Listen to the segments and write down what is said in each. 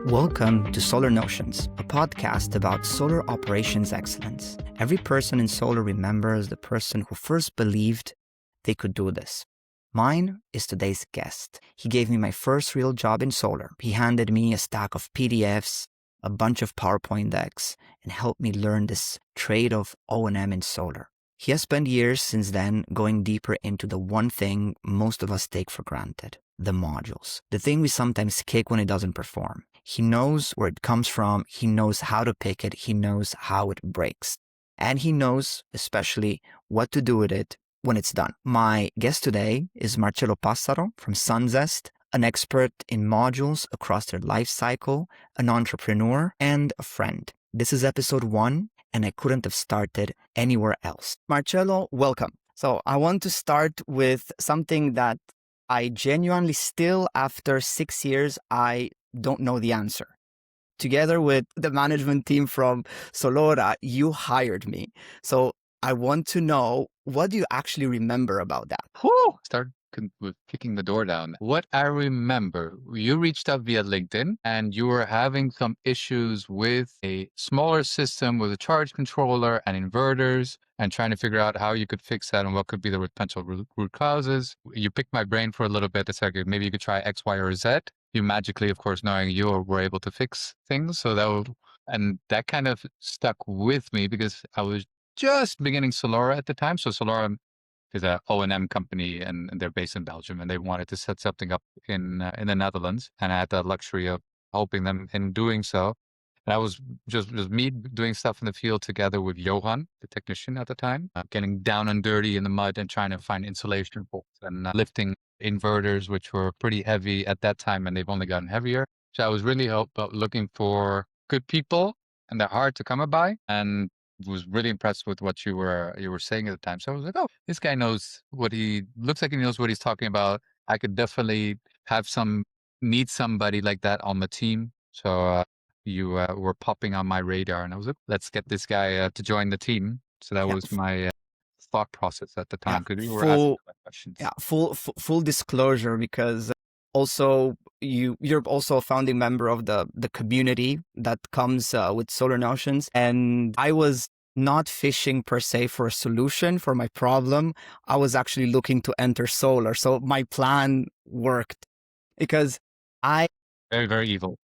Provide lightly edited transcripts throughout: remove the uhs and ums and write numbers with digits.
Welcome to Solar Notions, a podcast about solar operations excellence. Every person in solar remembers the person who first believed they could do this. Mine is today's guest. He gave me my first real job in solar. He handed me a stack of PDFs, a bunch of PowerPoint decks, and helped me learn this trade of O&M in solar. He has spent years since then going deeper into the one thing most of us take for granted, the modules. The thing we sometimes kick when it doesn't perform. He knows where it comes from, he knows how to pick it, he knows how it breaks. And he knows, especially, what to do with it when it's done. My guest today is Marcello Passaro from SunZest, an expert in modules across their life cycle, an entrepreneur, and a friend. This is episode 1, and I couldn't have started anywhere else. Marcello, welcome. So I want to start with something that I genuinely still, after 6 years, I don't know the answer. Together with the management team from Solara, you hired me. So I want to know, what do you actually remember about that? Start with kicking the door down. What I remember, you reached out via LinkedIn and you were having some issues with a smaller system with a charge controller and inverters and trying to figure out how you could fix that and what could be the potential root causes. You picked my brain for a little bit. It's like, maybe you could try X, Y, or Z. You magically, of course, knowing you were able to fix things. So that kind of stuck with me because I was just beginning Solara at the time. So Solara is a O&M company and they're based in Belgium, and they wanted to set something up in the Netherlands, and I had the luxury of helping them in doing so. And I was just me doing stuff in the field together with Johan, the technician at the time, getting down and dirty in the mud and trying to find insulation bolts and lifting inverters, which were pretty heavy at that time, and they've only gotten heavier. So I was really looking for good people, and they're hard to come by, and was really impressed with what you were saying at the time. So I was like, oh, this guy looks like he knows what he's talking about. I could definitely need somebody like that on the team. So you were popping on my radar, and I was like, let's get this guy to join the team. So that was my thought process at the time, because we were asking questions. Yeah, full disclosure, because also you're also a founding member of the community that comes with Solar Notions, and I was not fishing per se for a solution for my problem. I was actually looking to enter solar, so my plan worked because very, very evil.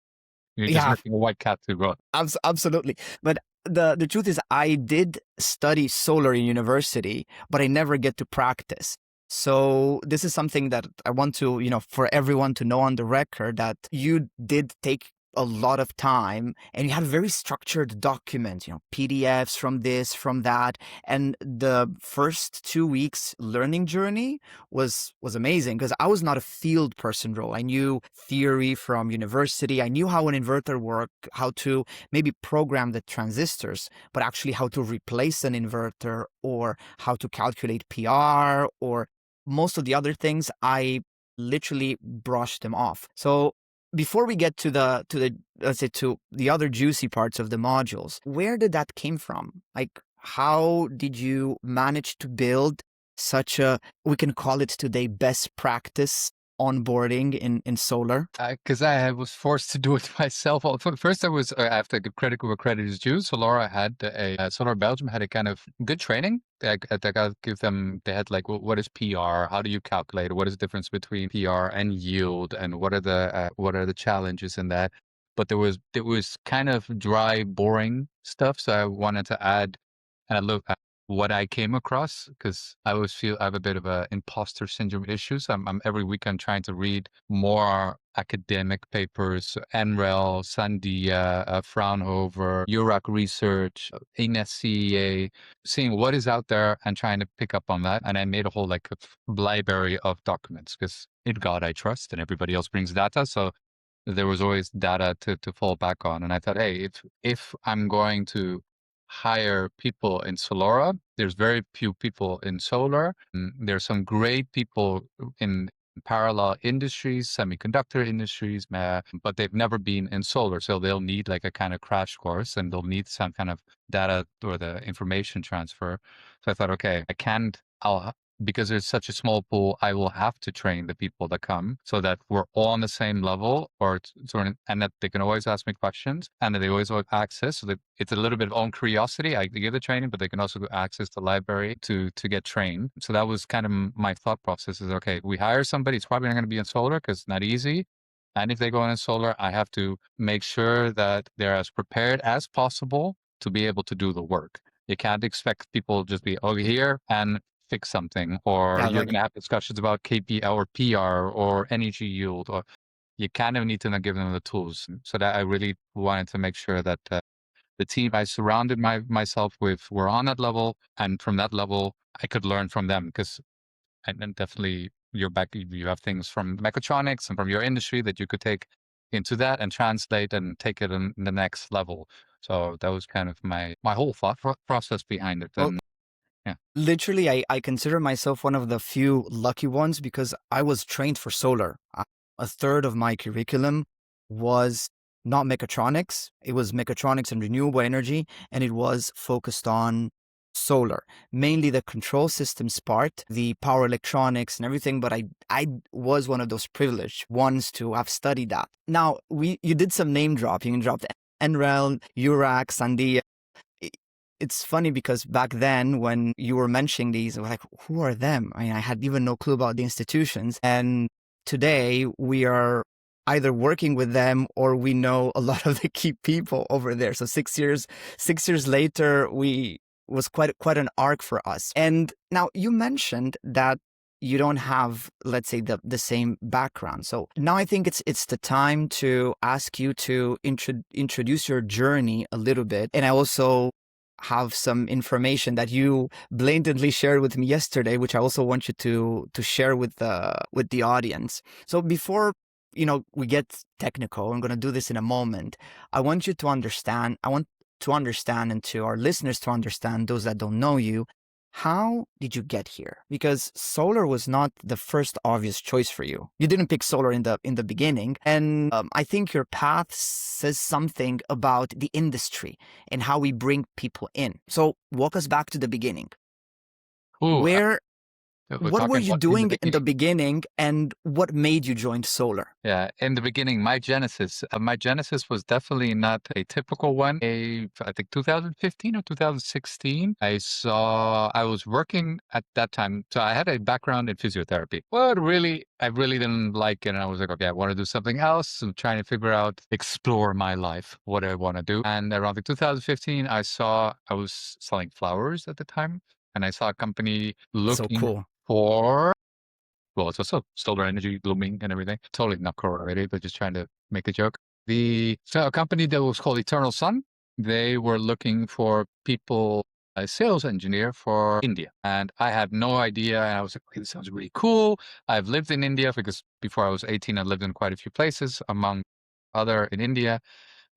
You're just making a white cat to grow. Absolutely. But the truth is, I did study solar in university, but I never get to practice. So this is something that I want to, for everyone to know on the record, that you did take a lot of time and you had a very structured document, PDFs from this, from that. And the first 2 weeks learning journey was amazing, because I was not a field person role. I knew theory from university. I knew how an inverter worked, how to maybe program the transistors, but actually how to replace an inverter or how to calculate PR or most of the other things, I literally brushed them off. So before we get to the other juicy parts of the modules, where did that came from? Like, how did you manage to build such we can call it today, best practice onboarding in solar? Because I was forced to do it myself. First, I have to give credit where credit is due. Solar Belgium had a kind of good training. I gotta give them. They had like, what is PR? How do you calculate it? What is the difference between PR and yield? And what are the challenges in that? But it was kind of dry, boring stuff. So I wanted to add, and I look at what I came across, because I always feel I have a bit of a imposter syndrome issues. I'm every week I'm trying to read more academic papers, NREL, Sandia, Fraunhofer, URAC research, NSCEA, seeing what is out there and trying to pick up on that. And I made a whole library of documents, because in God I trust, and everybody else brings data. So there was always data to fall back on. And I thought, hey, if I'm going to hire people in Solara, there's very few people in solar. There's some great people in parallel industries, semiconductor industries, but they've never been in solar. So they'll need like a kind of crash course, and they'll need some kind of data or the information transfer. So I thought, okay, I'll because there's such a small pool, I will have to train the people that come so that we're all on the same level, and that they can always ask me questions and that they always have access. So that it's a little bit of own curiosity. I give the training, but they can also get access to library to get trained. So that was kind of my thought process: is okay, we hire somebody, it's probably not going to be in solar because it's not easy. And if they go in solar, I have to make sure that they're as prepared as possible to be able to do the work. You can't expect people to just be over here and fix something, or Yeah, you're like going to have discussions about KPL or PR or energy yield, or you kind of need to give them the tools. So that I really wanted to make sure that the team I surrounded myself with were on that level, and from that level, I could learn from them because, and then definitely you have things from mechatronics and from your industry that you could take into that and translate and take it in the next level. So that was kind of my whole thought process behind it. well, And yeah. literally, I consider myself one of the few lucky ones because I was trained for solar. A third of my curriculum was not mechatronics. It was mechatronics and renewable energy, and it was focused on solar, mainly the control systems part, the power electronics and everything. But I was one of those privileged ones to have studied that. Now, you did some name dropping. You dropped NREL, URAC, Sandia. It's funny because back then when you were mentioning these, I was like, who are them? I mean, I had even no clue about the institutions. And today we are either working with them or we know a lot of the key people over there. So 6 years later, we was quite an arc for us. And now you mentioned that you don't have, let's say, the same background. So now I think it's the time to ask you to introduce your journey a little bit. And I also have some information that you blatantly shared with me yesterday, which I also want you to share with the audience. So before we get technical, I'm going to do this in a moment. I want you to understand. I want to understand, and to our listeners to understand, those that don't know you, how did you get here? Because solar was not the first obvious choice for you. You didn't pick solar in the beginning, and I think your path says something about the industry and how we bring people in. So walk us back to the beginning. Ooh, we're What were talking you about in the doing in the beginning. beginning, and what made you join solar? Yeah, in the beginning, my genesis was definitely not a typical one. I think 2015 or 2016, I was working at that time. So I had a background in physiotherapy. But I really didn't like it. And I was like, okay, I want to do something else. I'm trying to figure out, explore my life, what I want to do. And around 2015, I was selling flowers at the time. And I saw a company So looking cool. for, well, it's also solar energy blooming and everything. Totally not correlated, but just trying to make a joke. A company that was called Eternal Sun, they were looking for people, a sales engineer for India. And I had no idea. And I was like, okay, this sounds really cool. I've lived in India because before I was 18, I lived in quite a few places, among other in India.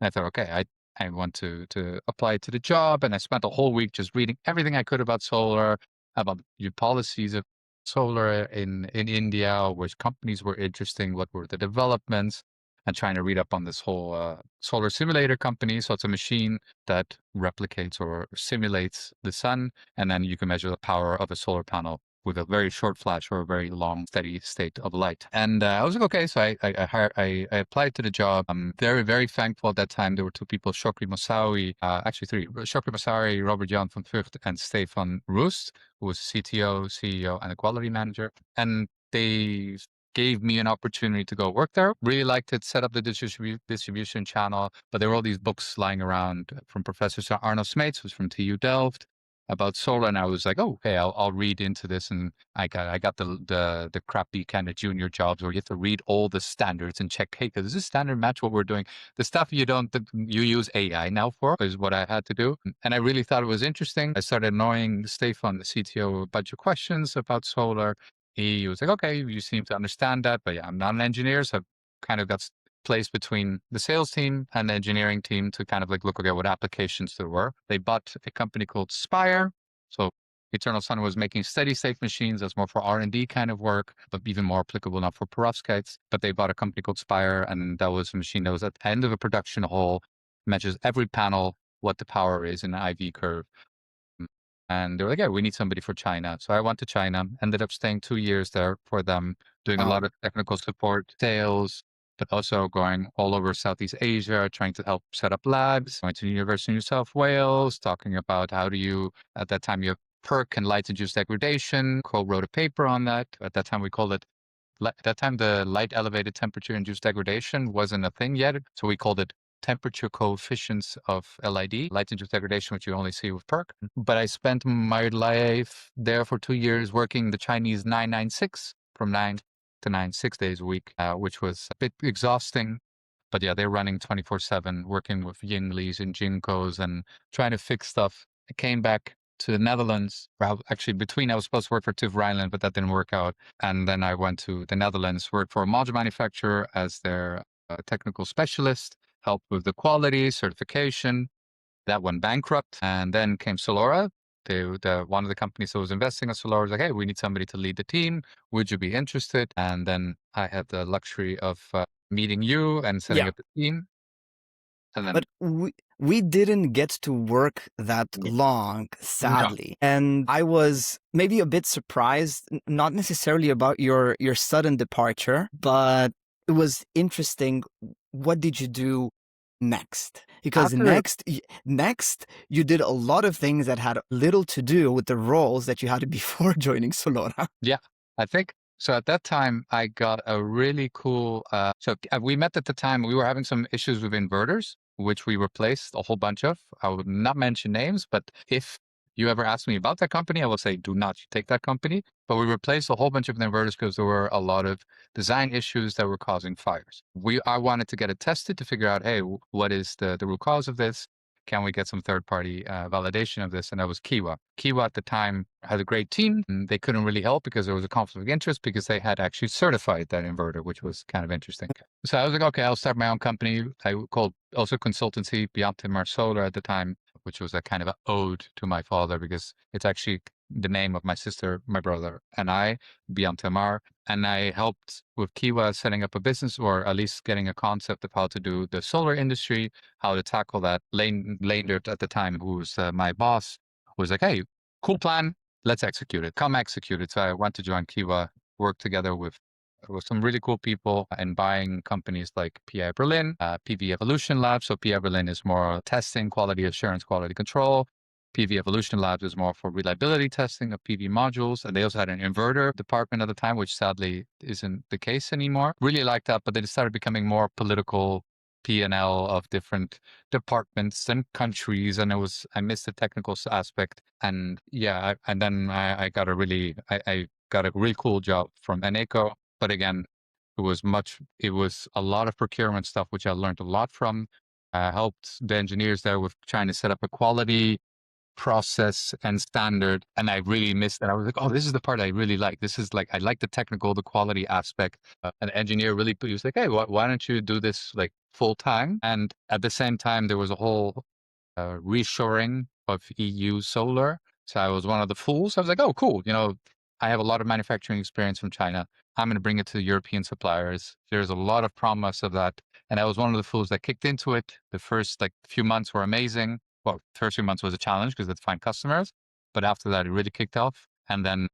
And I thought, okay, I want to apply to the job. And I spent a whole week just reading everything I could about solar, about the policies of solar in India, which companies were interesting, what were the developments, and trying to read up on this whole solar simulator company. So it's a machine that replicates or simulates the sun, and then you can measure the power of a solar panel with a very short flash or a very long steady state of light. And I was like, okay, so I applied to the job. I'm very, very thankful at that time. There were two people, Shokri Mosawi, actually three, Shokri Mosawi, Robert Jan van Vught, and Stefan Roest, who was CTO, CEO, and a quality manager. And they gave me an opportunity to go work there. Really liked it, set up the distribution channel, but there were all these books lying around from Professor Sir Arno Smeets, who's from TU Delft, about solar, and I was like, oh, okay, I'll read into this. And I got the crappy kind of junior jobs where you have to read all the standards and check, hey, does this standard match what we're doing? The stuff you use AI now for is what I had to do. And I really thought it was interesting. I started annoying Stefan, the CTO, a bunch of questions about solar. He was like, okay, you seem to understand that, but yeah, I'm not an engineer, so I kind of got placed between the sales team and the engineering team to kind of like look at what applications there were. They bought a company called Spire. So Eternal Sun was making steady state machines. That's more for R&D kind of work, but even more applicable now for perovskites. But they bought a company called Spire, and that was a machine that was at the end of a production hall, measures every panel, what the power is in an IV curve. And they were like, yeah, we need somebody for China. So I went to China, ended up staying 2 years there for them, doing a Wow. lot of technical support, sales, but also going all over Southeast Asia, trying to help set up labs. Went to the University of New South Wales, talking about how do you, at that time, you have PERC and light-induced degradation, co-wrote a paper on that. At that time, we called it, at that time, the light elevated temperature induced degradation wasn't a thing yet. So we called it temperature coefficients of LID, light induced degradation, which you only see with PERC. But I spent my life there for 2 years working the Chinese 996 from 9 to 9, 6 days a week, which was a bit exhausting. But yeah, they're running 24/7, working with Yinglis and Jinkos and trying to fix stuff. I came back to the Netherlands. Well, actually, I was supposed to work for TÜV Rheinland, but that didn't work out. And then I went to the Netherlands, worked for a module manufacturer as their technical specialist, helped with the quality certification. That went bankrupt. And then came Solara. One of the companies that was investing in Solar was like, hey, we need somebody to lead the team. Would you be interested? And then I had the luxury of meeting you and setting Yeah. up the team. And then, But we didn't get to work that yeah. long, No. sadly. And I was maybe a bit surprised, not necessarily about your sudden departure, but it was interesting. What did you do next? Because After, next you did a lot of things that had little to do with the roles that you had before joining Solora. yeah, I think so. At that time, I got a really cool. We met at the time. We were having some issues with inverters, which we replaced a whole bunch of. I would not mention names, but if you ever ask me about that company, I will say, do not take that company. But we replaced a whole bunch of inverters because there were a lot of design issues that were causing fires. I wanted to get it tested to figure out, hey, what is the root cause of this? Can we get some third-party validation of this? And that was Kiwa. Kiwa at the time had a great team. And they couldn't really help because there was a conflict of interest because they had actually certified that inverter, which was kind of interesting. So I was like, okay, I'll start my own company. I called also consultancy Beyond Marcello at the time, which was a kind of an ode to my father because it's actually the name of my sister, my brother, and I, Beyond Mar. And I helped with Kiwa setting up a business, or at least getting a concept of how to do the solar industry, how to tackle that. Leendert at the time, who was my boss, was like, hey, cool plan, let's execute it. Come execute it. So I went to join Kiwa, work together with some really cool people and buying companies like PI Berlin, PV Evolution Labs. So PI Berlin is more testing, quality assurance, quality control. PV Evolution Labs is more for reliability testing of PV modules. And they also had an inverter department at the time, which sadly isn't the case anymore. Really liked that, but they started becoming more political P&L of different departments and countries. And I missed the technical aspect. And yeah, I got a really cool job from Eneco. But again, it was a lot of procurement stuff, which I learned a lot from. Helped the engineers there with trying to set up a quality process and standard. And I really missed that. I was like, oh, this is the part I really like. This is like, I like the technical, the quality aspect. An engineer really he was like, hey, why don't you do this like full time? And at the same time, there was a whole reshoring of EU solar. So I was one of the fools. I was like, oh, cool. I have a lot of manufacturing experience from China. I'm going to bring it to the European suppliers. There's a lot of promise of that. And I was one of the fools that kicked into it. The first few months were amazing. Well, first few months was a challenge because it's find customers. But after that, it really kicked off. And then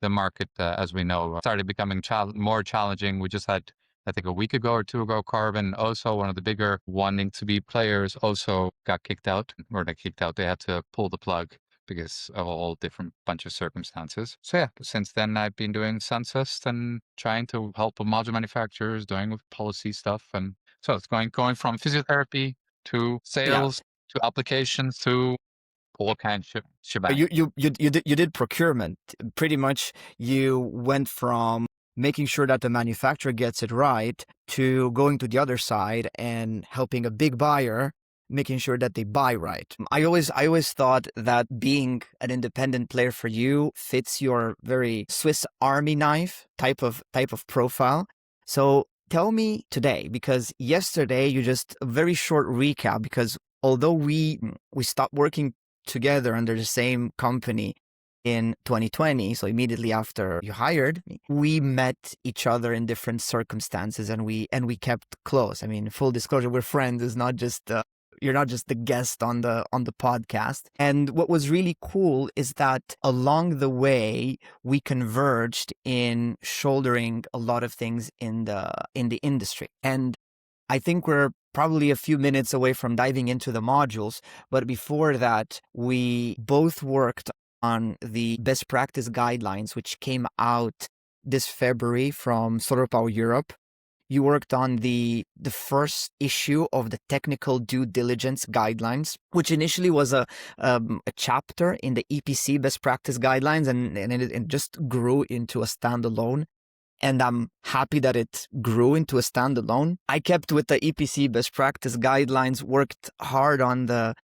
the market, as we know, started becoming more challenging. We just had, I think, a week ago or 2 ago, Carbon, also one of the bigger wanting to be players, also got kicked out, or they kicked out. They had to pull the plug because of a whole different bunch of circumstances. So yeah, since then I've been doing SunZest and trying to help module manufacturers, doing with policy stuff. And so it's going from physiotherapy to Yeah. sales to applications to all kinds of shebang. You did procurement. Pretty much you went from making sure that the manufacturer gets it right to going to the other side and helping a big buyer, making sure that they buy right. I always thought that being an independent player for you fits your very Swiss Army knife type of profile. So tell me today, because yesterday you just a very short recap, because although we stopped working together under the same company in 2020, so immediately after you hired me, we met each other in different circumstances and we kept close. I mean, full disclosure, we're friends. It's not just the guest on the podcast. And what was really cool is that along the way we converged in shouldering a lot of things in the industry. And I think we're probably a few minutes away from diving into the modules, but before that, we both worked on the best practice guidelines, which came out this February from SolarPower Europe. You worked on the first issue of the technical due diligence guidelines, which initially was a chapter in the EPC best practice guidelines, and it just grew into a standalone. And I'm happy that it grew into a standalone. I kept with the EPC best practice guidelines, worked hard on the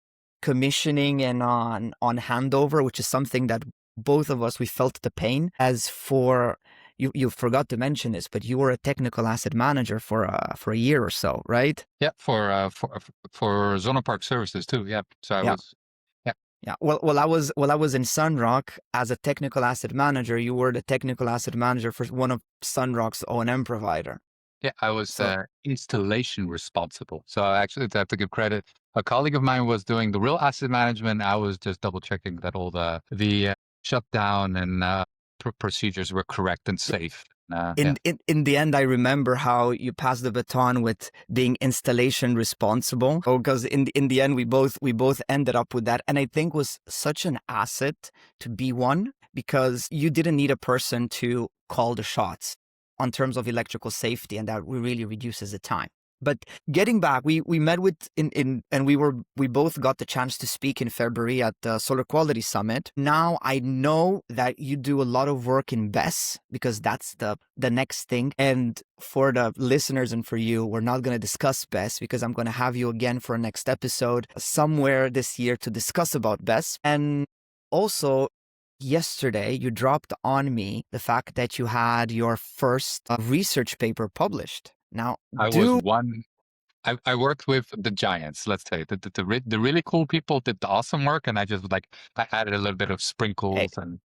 commissioning and on handover, which is something that both of us, we felt the pain. As for you forgot to mention this, but you were a technical asset manager for a year or so, right? Yeah, for Zona Park Services too. Yeah, so I was. Yeah. Well, I was in Sunrock as a technical asset manager. You were the technical asset manager for one of Sunrock's O&M provider. Yeah, I was installation responsible. So actually, to have to give credit, a colleague of mine was doing the real asset management. I was just double checking that all the shutdown and procedures were correct and safe. In the end, I remember how you passed the baton with being installation responsible. Because in the end, we both ended up with that, and I think was such an asset to be one, because you didn't need a person to call the shots on terms of electrical safety, and that really reduces the time. But getting back, we met with and we both got the chance to speak in February at the Solar Quality Summit. Now I know that you do a lot of work in BESS, because that's the next thing. And for the listeners and for you, we're not going to discuss BESS, because I'm going to have you again for a next episode somewhere this year to discuss about BESS. And also, yesterday, you dropped on me the fact that you had your first research paper published. Now, I worked with the giants. Let's say the really cool people did the awesome work, and I just I added a little bit of sprinkles and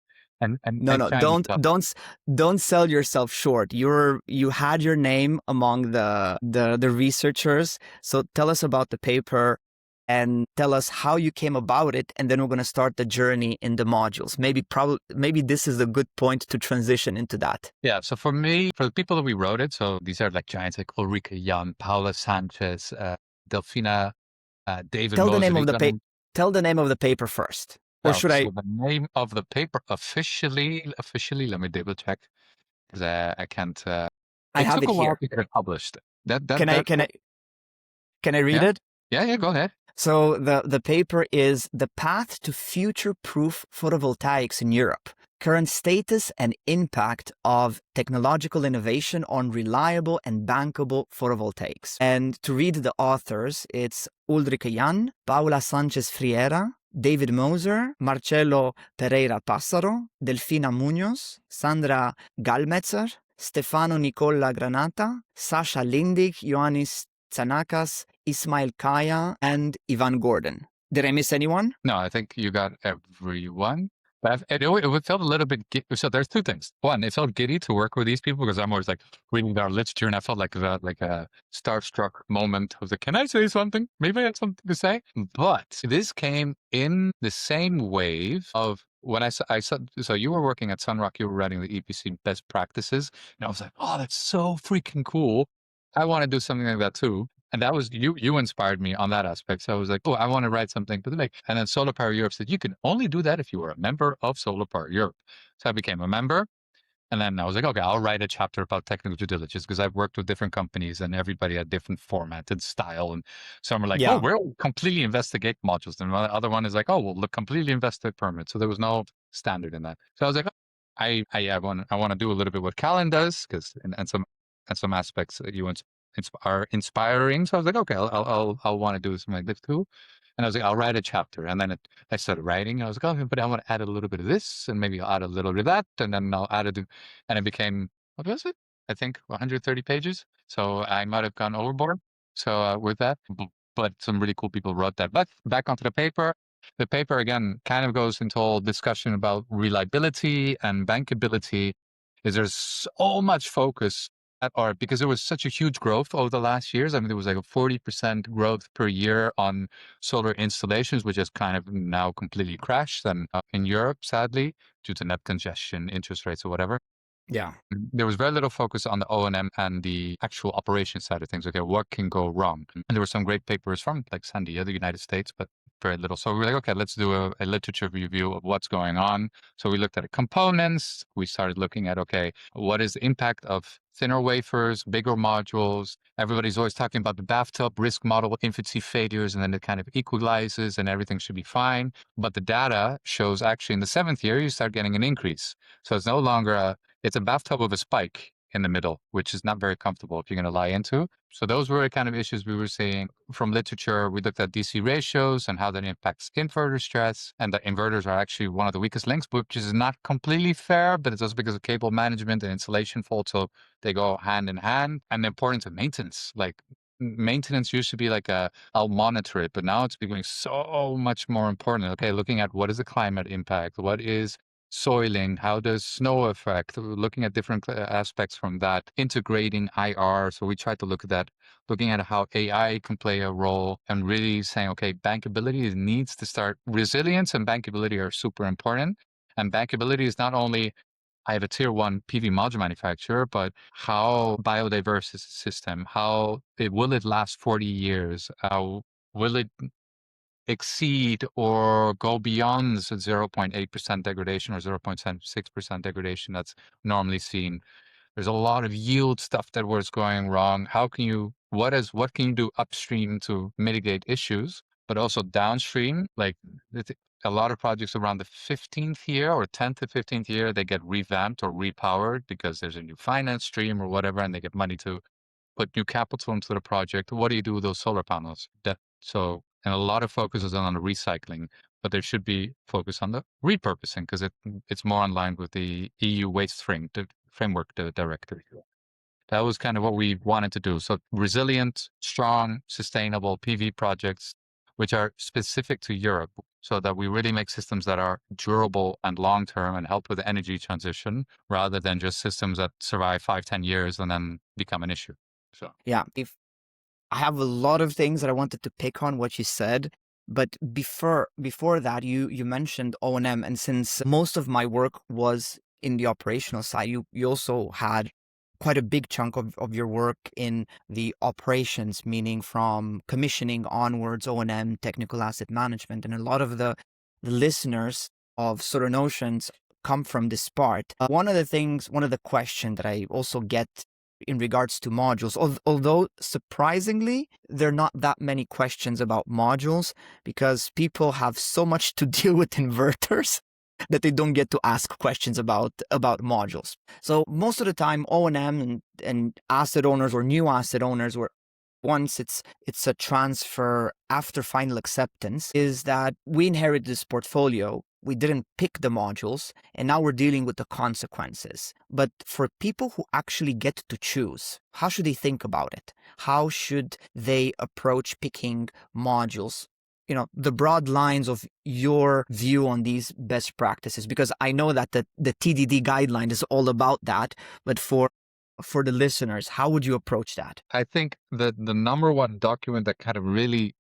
no, shiny stuff. Don't sell yourself short. You had your name among the researchers. So tell us about the paper and tell us how you came about it, and then we're going to start the journey in the modules. Maybe this is a good point to transition into that. Yeah, so for the people that we wrote it, so these are like giants like Ulrike Jan, Paula Sanchez, Delfina, David Tell Moser. Tell the name of the paper first. Or should I? So the name of the paper officially, let me double check, because I can't. I have took it a while here. to get published. Can I read it? Yeah, go ahead. So the paper is The Path to Future-Proof Photovoltaics in Europe, Current Status and Impact of Technological Innovation on Reliable and Bankable Photovoltaics. And to read the authors, it's Ulrike Jan, Paula Sanchez Friera, David Moser, Marcello Passaro, Delfina Munoz, Sandra Galmetzer, Stefano Nicola Granata, Sasha Lindig, Ioannis Tsanakas, Ismail Kaya, and Ivan Gordon. Did I miss anyone? No, I think you got everyone. But it felt a little bit. So there's two things. One, it felt giddy to work with these people, because I'm always like reading their literature, and I felt like a starstruck moment. I was like, can I say something? Maybe I had something to say. But this came in the same wave of when I saw. So you were working at Sunrock, you were writing the EPC best practices, and I was like, oh, that's so freaking cool. I want to do something like that too. And that was you inspired me on that aspect. So I was like, oh, I want to write something to the make. And then SolarPower Europe said, you can only do that if you are a member of SolarPower Europe. So I became a member. And then I was like, okay, I'll write a chapter about technical due diligence, because I've worked with different companies and everybody had different format and style. And some are like, oh, we'll completely investigate modules. And the other one is like, oh, we'll are investigate permits. So there was no standard in that. So I was like, I want to do a little bit what Callan does, because and some aspects that you are inspiring. So I was like, okay, I'll want to do something like this too. And I was like, I'll write a chapter. And then I started writing. I was like, oh, but I want to add a little bit of this, and maybe I'll add a little bit of that. And then I'll add it. And it became, what was it? I think 130 pages. So I might have gone overboard. So with that, but some really cool people wrote that. But back onto the paper. The paper, again, kind of goes into all discussion about reliability and bankability. Is there's so much focus Or because there was such a huge growth over the last years. I mean, there was like a 40% growth per year on solar installations, which has kind of now completely crashed and in Europe, sadly, due to net congestion, interest rates, or whatever. Yeah. There was very little focus on the O&M and the actual operation side of things. Okay, what can go wrong? And there were some great papers from like San Diego, the United States, but very little. So we were like, okay, let's do a literature review of what's going on. So we looked at the components. We started looking at, okay, what is the impact of thinner wafers, bigger modules? Everybody's always talking about the bathtub risk model, infancy failures, and then it kind of equalizes and everything should be fine. But the data shows actually in the 7th year, you start getting an increase. So it's no longer it's a bathtub with a spike in the middle, which is not very comfortable if you're going to lie into. So those were the kind of issues we were seeing from literature. We looked at DC ratios and how that impacts inverter stress, and that inverters are actually one of the weakest links, which is not completely fair, but it's also because of cable management and insulation faults. So they go hand in hand. And the importance of maintenance, like maintenance used to be like I'll monitor it, but now it's becoming so much more important. Okay, looking at what is the climate impact, what is soiling, how does snow affect, looking at different aspects from that, integrating IR. So we tried to look at that, looking at how AI can play a role and really saying, okay, bankability needs to start. Resilience and bankability are super important. And bankability is not only I have a tier 1 PV module manufacturer, but how biodiverse is the system? Will it last 40 years? Will it exceed or go beyond the 0.8% degradation or 0.6% degradation that's normally seen? There's a lot of yield stuff that was going wrong. What can you do upstream to mitigate issues, but also downstream? Like a lot of projects around the 15th year or 10th to 15th year, they get revamped or repowered because there's a new finance stream or whatever, and they get money to put new capital into the project. What do you do with those solar panels? And a lot of focus is on the recycling, but there should be focus on the repurposing because it's more in line with the EU waste framework directive. That was kind of what we wanted to do. So resilient, strong, sustainable PV projects, which are specific to Europe, so that we really make systems that are durable and long-term and help with the energy transition rather than just systems that survive 5-10 years and then become an issue. So Yeah. If I have a lot of things that I wanted to pick on what you said, but before that, you mentioned O&M, and since most of my work was in the operational side, you also had quite a big chunk of your work in the operations, meaning from commissioning onwards, O&M, technical asset management, and a lot of the listeners of Solar Notions come from this part. One of the questions that I also get in regards to modules, although surprisingly, there are not that many questions about modules because people have so much to deal with inverters that they don't get to ask questions about modules. So most of the time, O&M and asset owners or new asset owners, were once it's a transfer after final acceptance, is that we inherit this portfolio. We didn't pick the modules, and now we're dealing with the consequences. But for people who actually get to choose, how should they think about it? How should they approach picking modules? You know, the broad lines of your view on these best practices, because I know that the TDD guideline is all about that. But for the listeners, how would you approach that? I think that the number one document that kind of really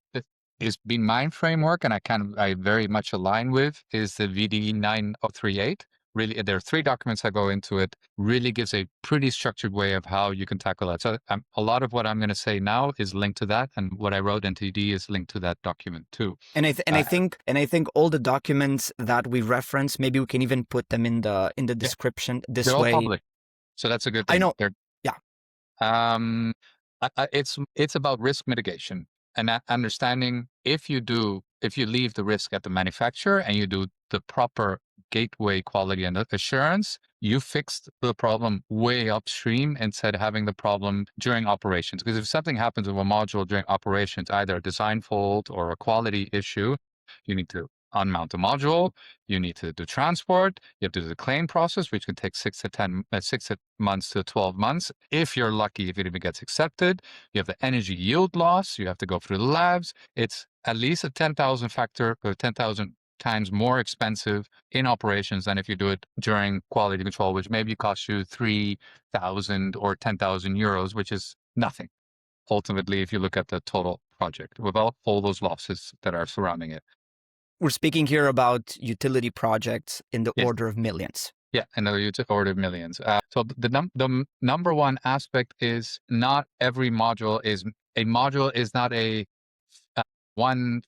is been my framework, and I very much align with, is the VDE 9038. Really, there are 3 documents that go into it. Really gives a pretty structured way of how you can tackle that. So a lot of what I'm going to say now is linked to that, and what I wrote in TD is linked to that document too. And I think all the documents that we reference, maybe we can even put them in the description. This they're way, all public, so that's a good thing. I know. It's about risk mitigation and understanding if you leave the risk at the manufacturer and you do the proper gateway quality and assurance, you fixed the problem way upstream instead of having the problem during operations. Because if something happens with a module during operations, either a design fault or a quality issue, you need to unmount the module, you need to do transport, you have to do the claim process, which can take 6 months to 12 months. If you're lucky, if it even gets accepted, you have the energy yield loss, you have to go through the labs. It's at least a 10,000 factor or 10,000 times more expensive in operations than if you do it during quality control, which maybe costs you 3,000 or 10,000 euros, which is nothing ultimately if you look at the total project without all those losses that are surrounding it. We're speaking here about utility projects in the Yes. order of millions. Yeah, in the order of millions. So the number one aspect is not every module is not a one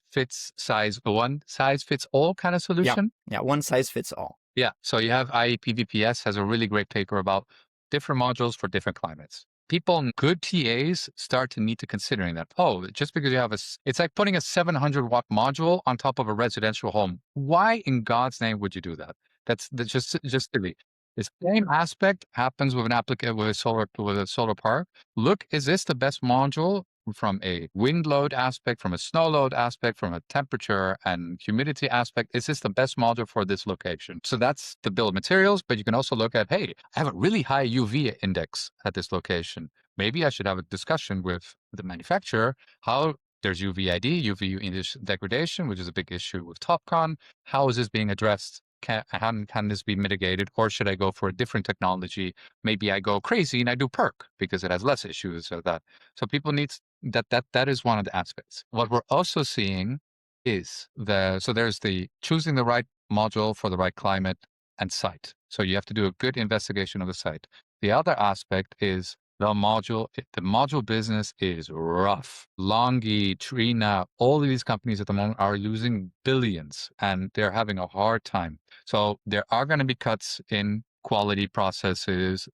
size fits all kind of solution. Yeah, one size fits all. Yeah. So you have IEPVPS has a really great paper about different modules for different climates. People, good TAs start to need to considering that. Oh, just because you have it's like putting a 700-watt module on top of a residential home. Why in God's name would you do that? That's just silly. The same aspect happens with with a solar park. Look, is this the best module from a wind load aspect, from a snow load aspect, from a temperature and humidity aspect? Is this the best module for this location? So that's the bill of materials, but you can also look at, hey, I have a really high UV index at this location. Maybe I should have a discussion with the manufacturer how there's UVID, UV degradation, which is a big issue with TOPCon. How is this being addressed? How can this be mitigated? Or should I go for a different technology? Maybe I go crazy and I do PERC because it has less issues or that. So people need that is one of the aspects. What we're also seeing is so there's the choosing the right module for the right climate and site. So you have to do a good investigation of the site. The other aspect is the module business is rough. Longi, Trina, all of these companies at the moment are losing billions and they're having a hard time. So there are going to be cuts in quality processes,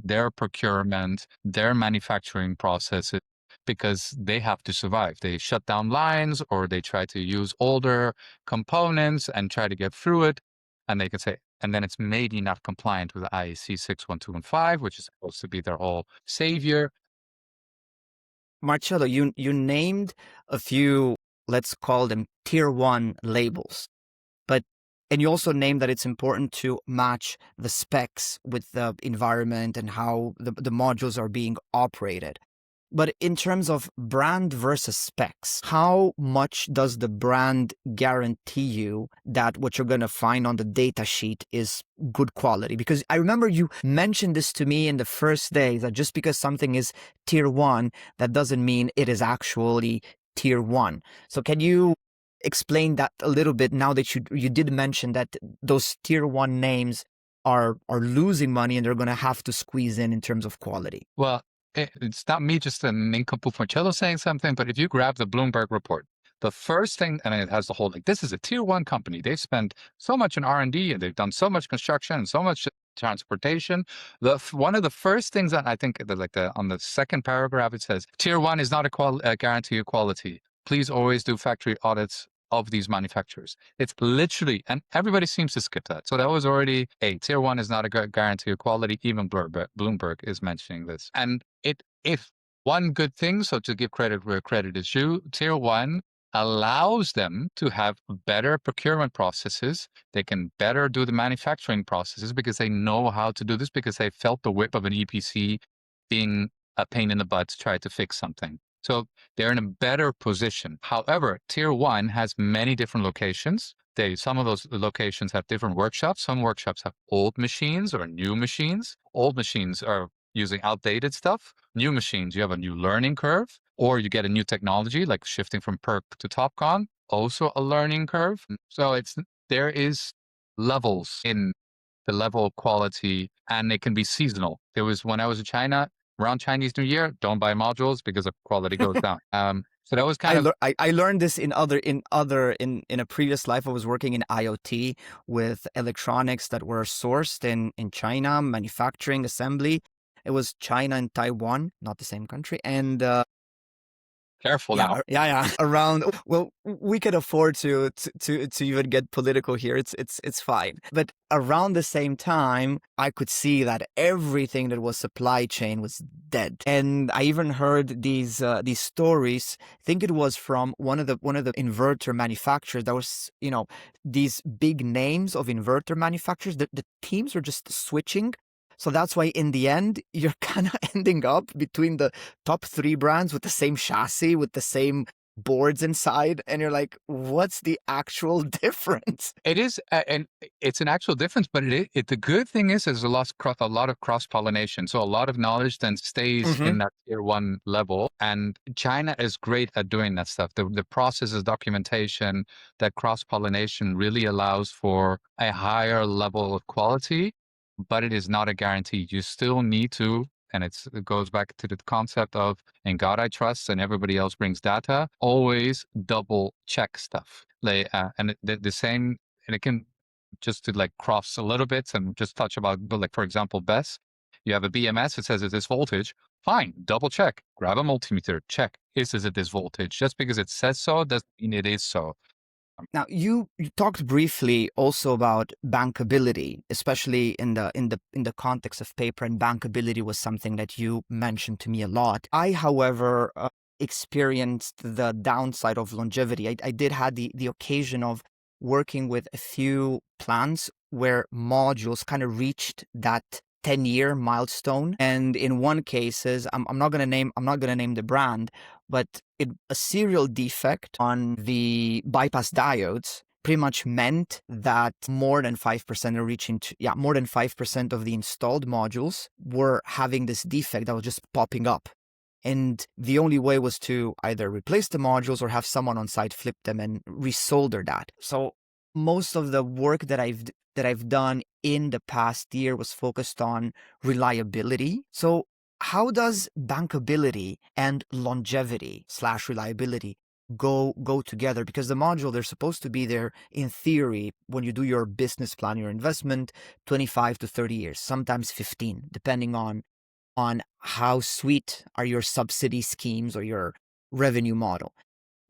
their procurement, their manufacturing processes, because they have to survive. They shut down lines or they try to use older components and try to get through it. And they can say, and then it's maybe not compliant with the IEC 61215, which is supposed to be their whole savior. Marcello, you named a few, let's call them tier one labels, and you also named that it's important to match the specs with the environment and how the modules are being operated. But in terms of brand versus specs, how much does the brand guarantee you that what you're going to find on the data sheet is good quality? Because I remember you mentioned this to me in the first day, that just because something is tier one, that doesn't mean it is actually tier one. So can you explain that a little bit now that you did mention that those tier one names are losing money and they're going to have to squeeze in terms of quality? Well, it's not me just an nincompoop Marcello saying something, but if you grab the Bloomberg report, the first thing, and it has the whole, like, this is a tier one company. They've spent so much in R&D and they've done so much construction and so much transportation. One of the first things that I think on the second paragraph, it says, tier one is not a guarantee of quality. Please always do factory audits of these manufacturers. It's literally, and everybody seems to skip that. So that was already tier one is not a guarantee of quality. Even Bloomberg is mentioning this. And if one good thing, so to give credit where credit is due, tier one allows them to have better procurement processes. They can better do the manufacturing processes because they know how to do this, because they felt the whip of an EPC being a pain in the butt to try to fix something. So they're in a better position. However, tier one has many different locations. Some of those locations have different workshops. Some workshops have old machines or new machines. Old machines are using outdated stuff. New machines, you have a new learning curve, or you get a new technology like shifting from PERC to TOPCon, also a learning curve. So there is levels in the level of quality, and it can be seasonal. There was, when I was in China, around Chinese New Year, don't buy modules because the quality goes down. So that was kind of. I learned this in a previous life. I was working in IoT with electronics that were sourced in China, manufacturing, assembly. It was China and Taiwan, not the same country, and Careful now. Yeah. Around, well, we can afford to even get political here. It's fine. But around the same time, I could see that everything that was supply chain was dead. And I even heard these stories. I think it was from one of the inverter manufacturers. That was, these big names of inverter manufacturers. The teams were just switching. So that's why in the end, you're kind of ending up between the top three brands with the same chassis, with the same boards inside, and you're like, what's the actual difference? It is, and it's an actual difference, but the good thing is there's a lot of cross pollination. So a lot of knowledge then stays Mm-hmm. in that tier one level. And China is great at doing that stuff. The processes, documentation, that cross pollination really allows for a higher level of quality, but it is not a guarantee. You still need to, and it goes back to the concept of in God I trust and everybody else brings data, always double check stuff. And the same, and it can just to like cross a little bit and just touch about, like, for example, BESS. You have a BMS, it says it's this voltage. Fine, double check, grab a multimeter, check. Is it this voltage? Just because it says so doesn't mean it is so. Now, you talked briefly also about bankability, especially in the context of paper, and bankability was something that you mentioned to me a lot. I, however, experienced the downside of longevity. I did have the occasion of working with a few plants where modules kind of reached that 10-year milestone, and in one cases, I'm not gonna name the brand, but a serial defect on the bypass diodes pretty much meant that more than 5% are reaching more than 5% of the installed modules were having this defect that was just popping up. And the only way was to either replace the modules or have someone on site flip them and resolder that. So most of the work that I've done in the past year was focused on reliability. So how does bankability and longevity / reliability go together? Because the module, they're supposed to be there in theory when you do your business plan, your investment, 25 to 30 years, sometimes 15, depending on how sweet are your subsidy schemes or your revenue model.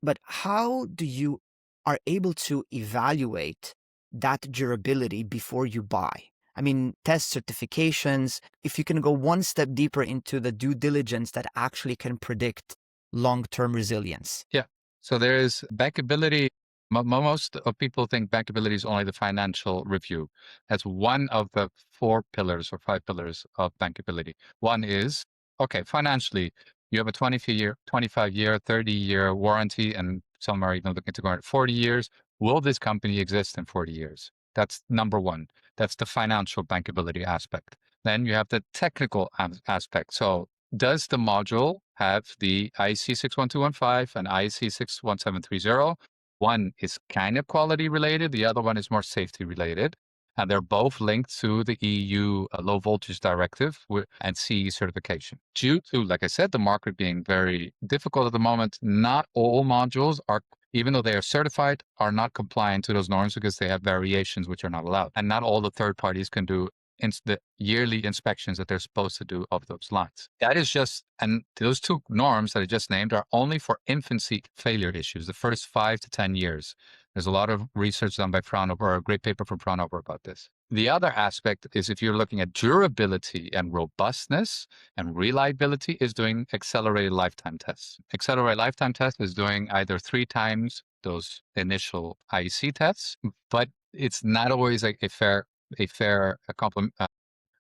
But how do you are able to evaluate that durability before you buy? I mean, test certifications, if you can go one step deeper into the due diligence that actually can predict long-term resilience. Yeah. So there is bankability. Most of people think bankability is only the financial review. That's one of the 4 pillars or 5 pillars of bankability. One is, okay, financially, you have a 25-year, 30-year warranty, and some are even looking to go at 40 years. Will this company exist in 40 years? That's number one. That's the financial bankability aspect. Then you have the technical aspect. So does the module have the IEC 61215 and IEC 61730? One is kind of quality related, the other one is more safety related. And they're both linked to the EU low voltage directive and CE certification. Due to, like I said, the market being very difficult at the moment, not all modules are, even though they are certified, are not compliant to those norms because they have variations which are not allowed. And not all the third parties can do the yearly inspections that they're supposed to do of those lines. That is just, and those 2 norms that I just named are only for infancy failure issues, the first 5 to 10 years. There's a lot of research done by Fraunhofer, a great paper from Fraunhofer about this. The other aspect is if you're looking at durability and robustness and reliability is doing accelerated lifetime tests. Accelerated lifetime test is doing either 3 times those initial IEC tests, but it's not always like a fair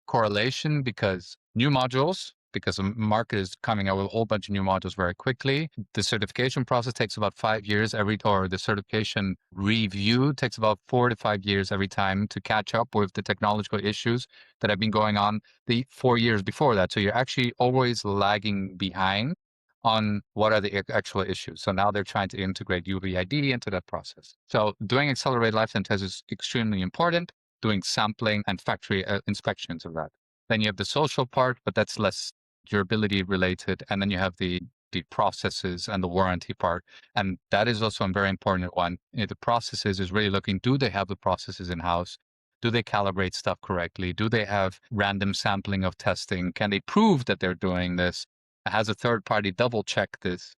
correlation because new modules, because the market is coming out with a whole bunch of new modules very quickly. The certification process takes about 5 years or the certification review takes about 4 to 5 years every time to catch up with the technological issues that have been going on the 4 years before that. So you're actually always lagging behind on what are the actual issues. So now they're trying to integrate UVID into that process. So doing accelerated lifetime tests is extremely important, doing sampling and factory inspections of that. Then you have the social part, but that's less durability related. And then you have the processes and the warranty part. And that is also a very important one. The processes is really looking, do they have the processes in-house? Do they calibrate stuff correctly? Do they have random sampling of testing? Can they prove that they're doing this? Has a third party double check this?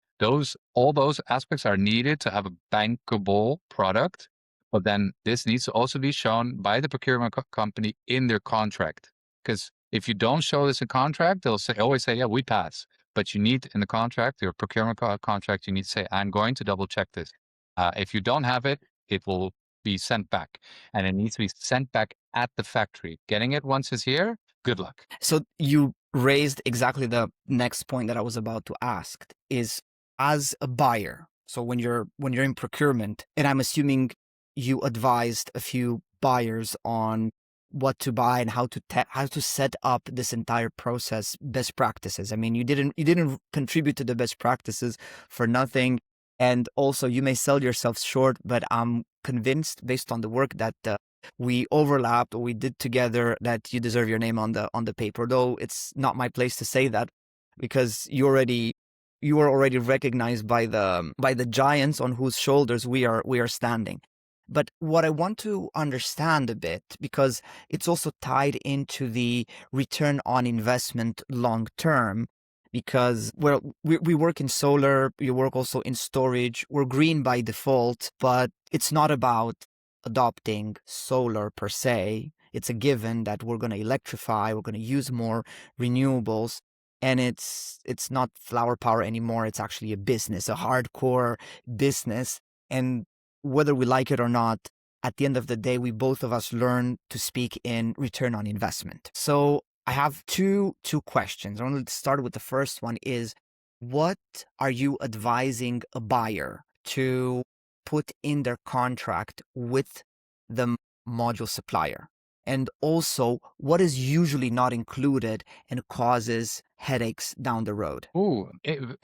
All those aspects are needed to have a bankable product. But then this needs to also be shown by the procurement company in their contract. Because if you don't show this in contract, they'll always say, yeah, we pass. But you need in the contract, your procurement contract, you need to say, I'm going to double check this. If you don't have it, it will be sent back. And it needs to be sent back at the factory. Getting it once it's here, good luck. So you raised exactly the next point that I was about to ask is, as a buyer, So when you're in procurement, and I'm assuming you advised a few buyers on what to buy and how to set up this entire process, best practices. I mean, you didn't contribute to the best practices for nothing, and also you may sell yourself short, but I'm convinced based on the work that we overlapped or we did together that you deserve your name on the paper. Though it's not my place to say that because you are already recognized by the giants on whose shoulders we are standing. But what I want to understand a bit, because it's also tied into the return on investment long term, because we work in solar, you work also in storage, we're green by default, but it's not about adopting solar per se. It's a given that we're going to electrify, we're going to use more renewables, and it's not flower power anymore. It's actually a business, a hardcore business. And whether we like it or not, at the end of the day, we both of us learn to speak in return on investment. So I have two questions. I want to start with the first one is, what are you advising a buyer to put in their contract with the module supplier? And also, what is usually not included and causes headaches down the road? Ooh, if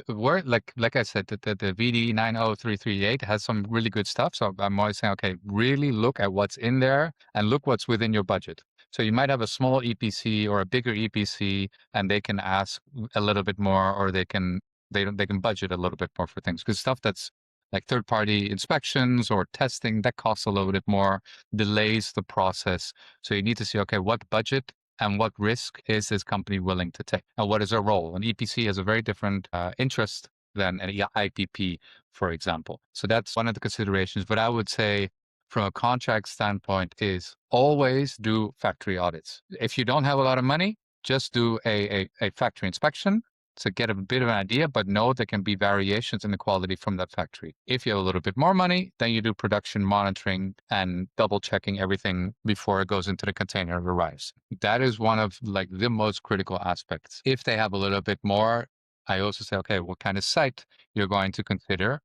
we're like I said, the VD 90338 has some really good stuff. So I'm always saying, okay, really look at what's in there and look what's within your budget. So you might have a small EPC or a bigger EPC, and they can ask a little bit more, or they can budget a little bit more for things, because stuff that's like third-party inspections or testing that costs a little bit more, delays the process. So you need to see, okay, what budget and what risk is this company willing to take? And what is their role? An EPC has a very different interest than an IPP, for example. So that's one of the considerations. But I would say from a contract standpoint is always do factory audits. If you don't have a lot of money, just do a factory inspection to get a bit of an idea, but know there can be variations in the quality from that factory. If you have a little bit more money, then you do production monitoring and double checking everything before it goes into the container and arrives. That is one of like the most critical aspects. If they have a little bit more, I also say, okay, what kind of site you're going to consider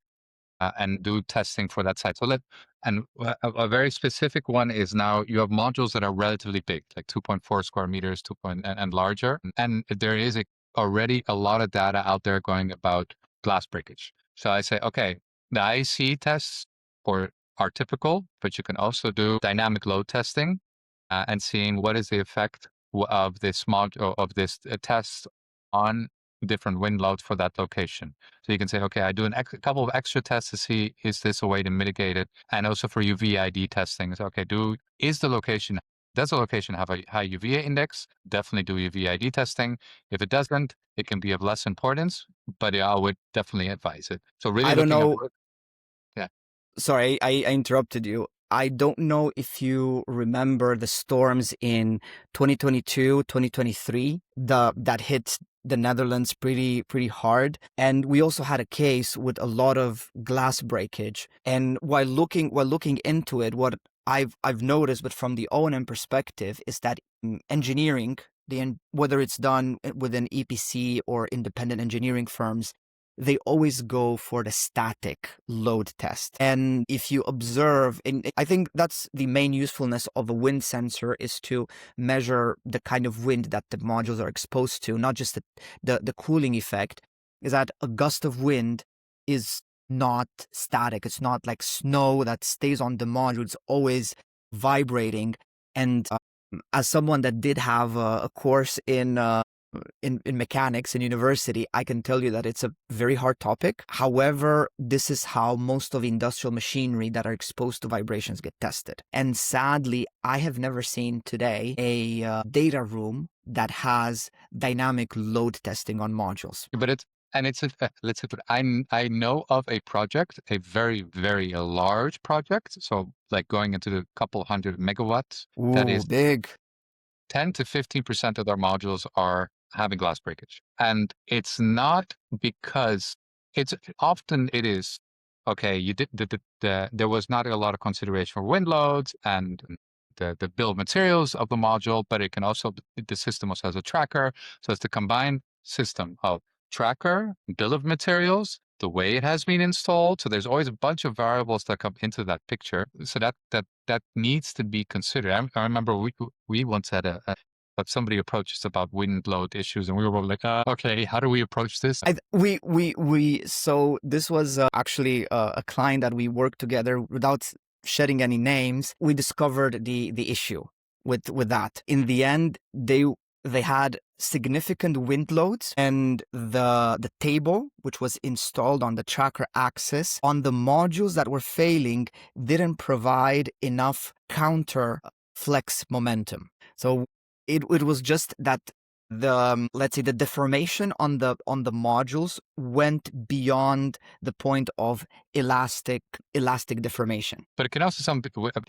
and do testing for that site. So a very specific one is, now you have modules that are relatively big, like 2.4 square meters, and larger. And there is already a lot of data out there going about glass breakage. So I say, okay, the IC tests are typical, but you can also do dynamic load testing and seeing what is the effect of this test on different wind loads for that location. So you can say, okay, I do a couple of extra tests to see, is this a way to mitigate it? And also for UV-ID testing, so okay, does the location have a high UVA index? Definitely do UV-ID testing. If it doesn't, it can be of less importance, but I would definitely advise it. So really I don't looking at know. yeah. Sorry, I interrupted you. I don't know if you remember the storms in 2022, 2023, that hit the Netherlands pretty hard. And we also had a case with a lot of glass breakage. And while looking into it, what I've noticed, but from the O&M perspective, is that engineering, whether it's done with an EPC or independent engineering firms, they always go for the static load test. And if you observe, and I think that's the main usefulness of a wind sensor, is to measure the kind of wind that the modules are exposed to, not just the cooling effect, is that a gust of wind is not static. It's not like snow that stays on the module. It's always vibrating. And as someone that did have a course in mechanics in university, I can tell you that it's a very hard topic. However, this is how most of industrial machinery that are exposed to vibrations get tested. And sadly, I have never seen today a data room that has dynamic load testing on modules. But let's say, but I know of a project, a very, very large project. So like going into the couple hundred megawatts, that Ooh, is big. 10 to 15% of their modules are having glass breakage. And it's not because it is, okay, you did there was not a lot of consideration for wind loads and the bill of materials of the module, but it can also, the system also has a tracker. So it's the combined system of tracker, bill of materials, the way it has been installed. So there's always a bunch of variables that come into that picture. So that needs to be considered. I remember we once had but somebody approached us about wind load issues, and we were like, okay, how do we approach this? So this was actually a client that we worked together without shedding any names. We discovered the issue with that. In the end, they had significant wind loads, and the table which was installed on the tracker axis on the modules that were failing didn't provide enough counter flex momentum. So it was just that the let's say the deformation on the modules went beyond the point of elastic deformation. But it can also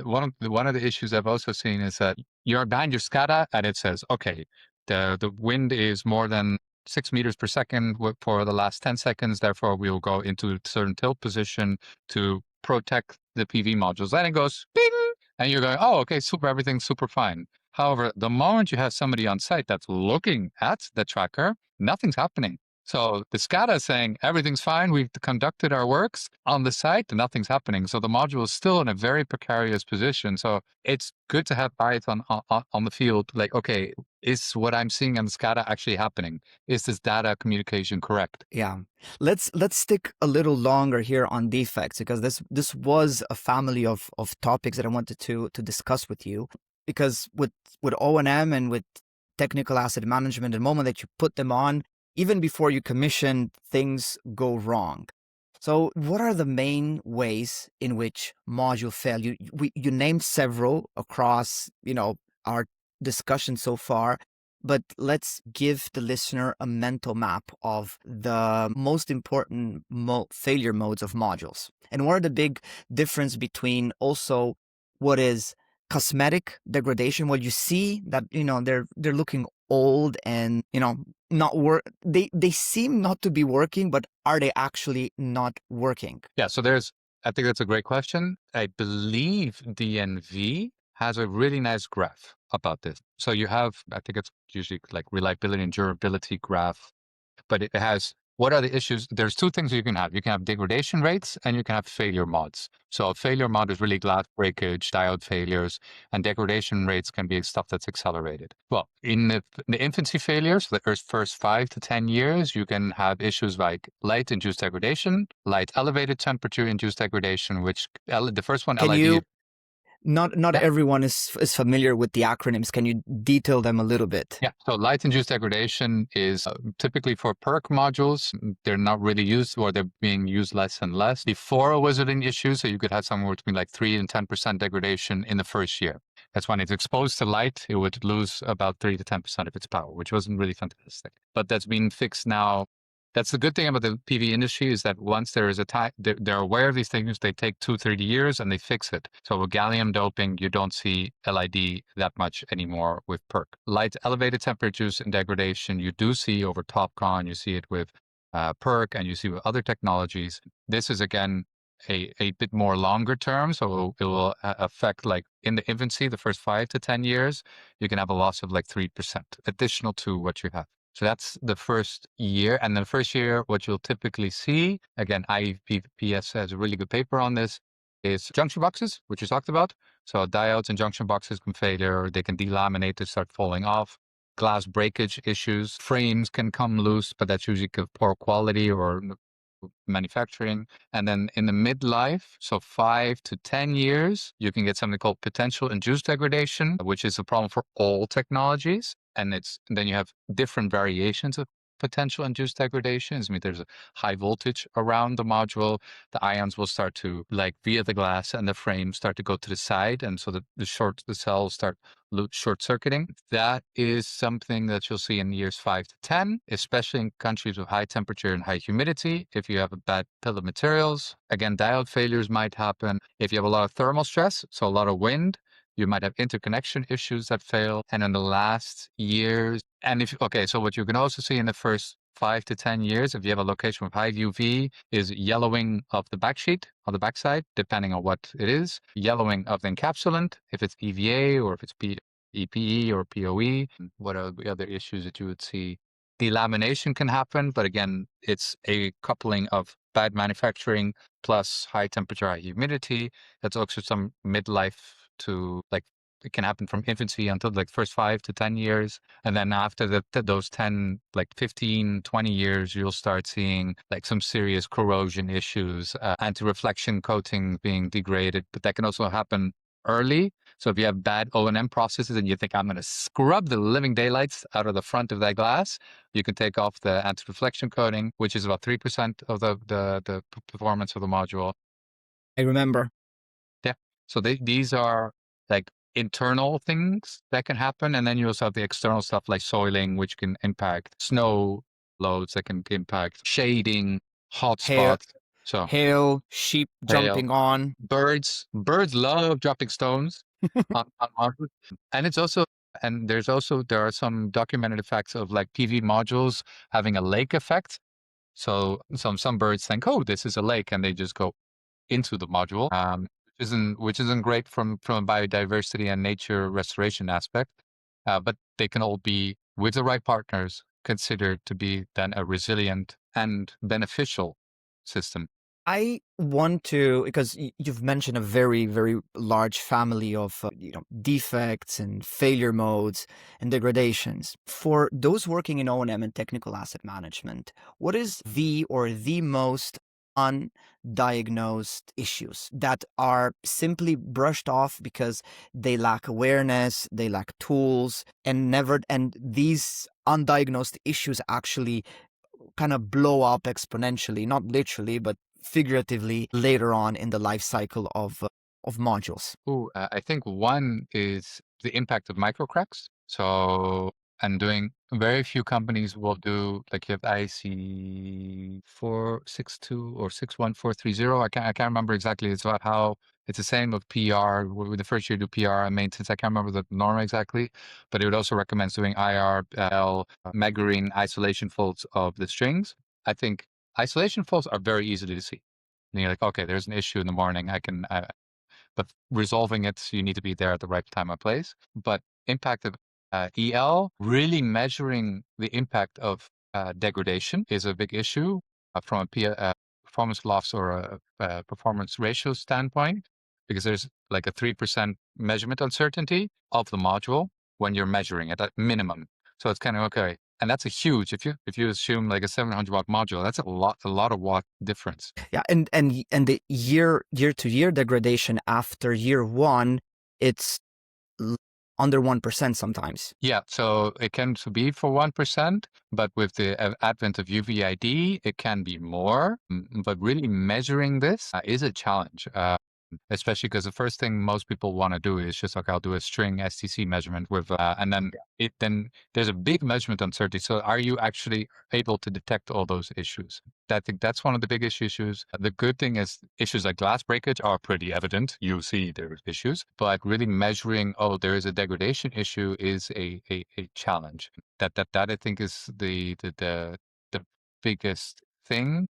one of the issues I've also seen is that you're behind your SCADA and it says, okay, the wind is more than 6 meters per second for the last 10 seconds. Therefore, we will go into a certain tilt position to protect the PV modules. Then it goes bing, and you're going, oh, okay, super, everything's super fine. However, the moment you have somebody on site that's looking at the tracker, nothing's happening. So the SCADA is saying everything's fine. We've conducted our works on the site, and nothing's happening. So the module is still in a very precarious position. So it's good to have eyes on the field. Like, okay, is what I'm seeing on the SCADA actually happening? Is this data communication correct? Yeah. Let's stick a little longer here on defects, because this was a family of topics that I wanted to discuss with you. Because with O&M and with technical asset management, the moment that you put them on, even before you commission, things go wrong. So what are the main ways in which module fail? You named several across, our discussion so far, but let's give the listener a mental map of the most important failure modes of modules. And what are the big difference between also what is cosmetic degradation, where you see that they're looking old and not work. They seem not to be working, but are they actually not working? Yeah. So I think that's a great question. I believe DNV has a really nice graph about this. So you have, I think it's usually like reliability and durability graph, but it has, what are the issues? There's two things you can have. You can have degradation rates and you can have failure mods. So a failure mod is really glass breakage, diode failures, and degradation rates can be stuff that's accelerated. Well, in the infancy failures, the first 5 to 10 years, you can have issues like light-induced degradation, light elevated temperature-induced degradation, which the first one, LID. Not everyone is familiar with the acronyms. Can you detail them a little bit? Yeah. So light-induced degradation is typically for PERC modules. They're not really used, or they're being used less and less. Before it was an issue, so you could have somewhere between like 3 and 10% degradation in the first year. That's when it's exposed to light, it would lose about 3 to 10% of its power, which wasn't really fantastic. But that's been fixed now. That's the good thing about the PV industry, is that once there is a time, they're aware of these things, they take 2-3 years and they fix it. So with gallium doping, you don't see LID that much anymore with PERC. Light elevated temperatures and degradation, you do see over TOPCon, you see it with PERC, and you see with other technologies. This is, again, a bit more longer term. So it will affect, like in the infancy, the first 5 to 10 years, you can have a loss of like 3% additional to what you have. So that's the first year. And the first year, what you'll typically see, again, IEPS has a really good paper on this, is junction boxes, which you talked about. So diodes and junction boxes can failure, they can delaminate, they start falling off. Glass breakage issues, frames can come loose, but that's usually poor quality or manufacturing. And then in the midlife, so 5 to 10 years, you can get something called potential induced degradation, which is a problem for all technologies. And then you have different variations of potential induced degradations. I mean, there's a high voltage around the module. The ions will start to, like via the glass and the frame, start to go to the side. And so the cells start short circuiting. That is something that you'll see in years 5 to 10, especially in countries with high temperature and high humidity. If you have a bad bill of materials, again, diode failures might happen. If you have a lot of thermal stress, so a lot of wind, you might have interconnection issues that fail. And in the last years, so what you can also see in the first 5 to 10 years, if you have a location with high UV, is yellowing of the backsheet on the backside, depending on what it is, yellowing of the encapsulant, if it's EVA or if it's EPE or POE. What are the other issues that you would see? Delamination can happen, but again, it's a coupling of bad manufacturing plus high temperature, high humidity. That's also some midlife to like, it can happen from infancy until like first 5 to 10 years. And then after those 10, like 15, 20 years, you'll start seeing like some serious corrosion issues, anti-reflection coating being degraded, but that can also happen early. So if you have bad O&M processes and you think I'm going to scrub the living daylights out of the front of that glass, you can take off the anti-reflection coating, which is about 3% of the performance of the module. I remember. Yeah. So these are like internal things that can happen. And then you also have the external stuff like soiling, which can impact snow loads, that can impact shading, hot Hail, spots. So hail, sheep hail, jumping on. birds love dropping stones on modules. And it's also, and there are some documented effects of like PV modules having a lake effect. So some birds think, oh, this is a lake, and they just go into the module, which isn't great from a biodiversity and nature restoration aspect. But they can all be, with the right partners, considered to be then a resilient and beneficial system. I want to, because you've mentioned a very, very large family of defects and failure modes and degradations. For those working in O&M and technical asset management, what is the most undiagnosed issues that are simply brushed off because they lack awareness, they lack tools, and these undiagnosed issues actually kind of blow up exponentially, not literally, but figuratively later on in the life cycle of modules? I think one is the impact of microcracks. So, and doing very few companies will do, like you have IC 462 or 61430. I can't remember exactly. It's about how it's the same with PR. With the first year do PR and maintenance. I can't remember the norm exactly, but it would also recommend doing IRL, measuring isolation faults of the strings. I think isolation faults are very easily to see. And you're like, okay, there's an issue in the morning. But resolving it, you need to be there at the right time and place. But impact of EL, really measuring the impact of degradation is a big issue from a performance loss or a performance ratio standpoint, because there's like a 3% measurement uncertainty of the module when you're measuring it at minimum. So it's kind of okay. And that's a huge, if you assume like a 700-watt module, that's a lot of watt difference. Yeah, and the year to year degradation after year one, it's under 1% sometimes. Yeah, so it can be for 1%, but with the advent of UVID, it can be more. But really measuring this is a challenge. Especially because the first thing most people want to do is just like, I'll do a string STC measurement with, and then then there's a big measurement uncertainty. So are you actually able to detect all those issues? I think that's one of the biggest issues. The good thing is issues like glass breakage are pretty evident. You see there's issues, but really measuring, oh, there is a degradation issue is a challenge. That I think is the biggest thing.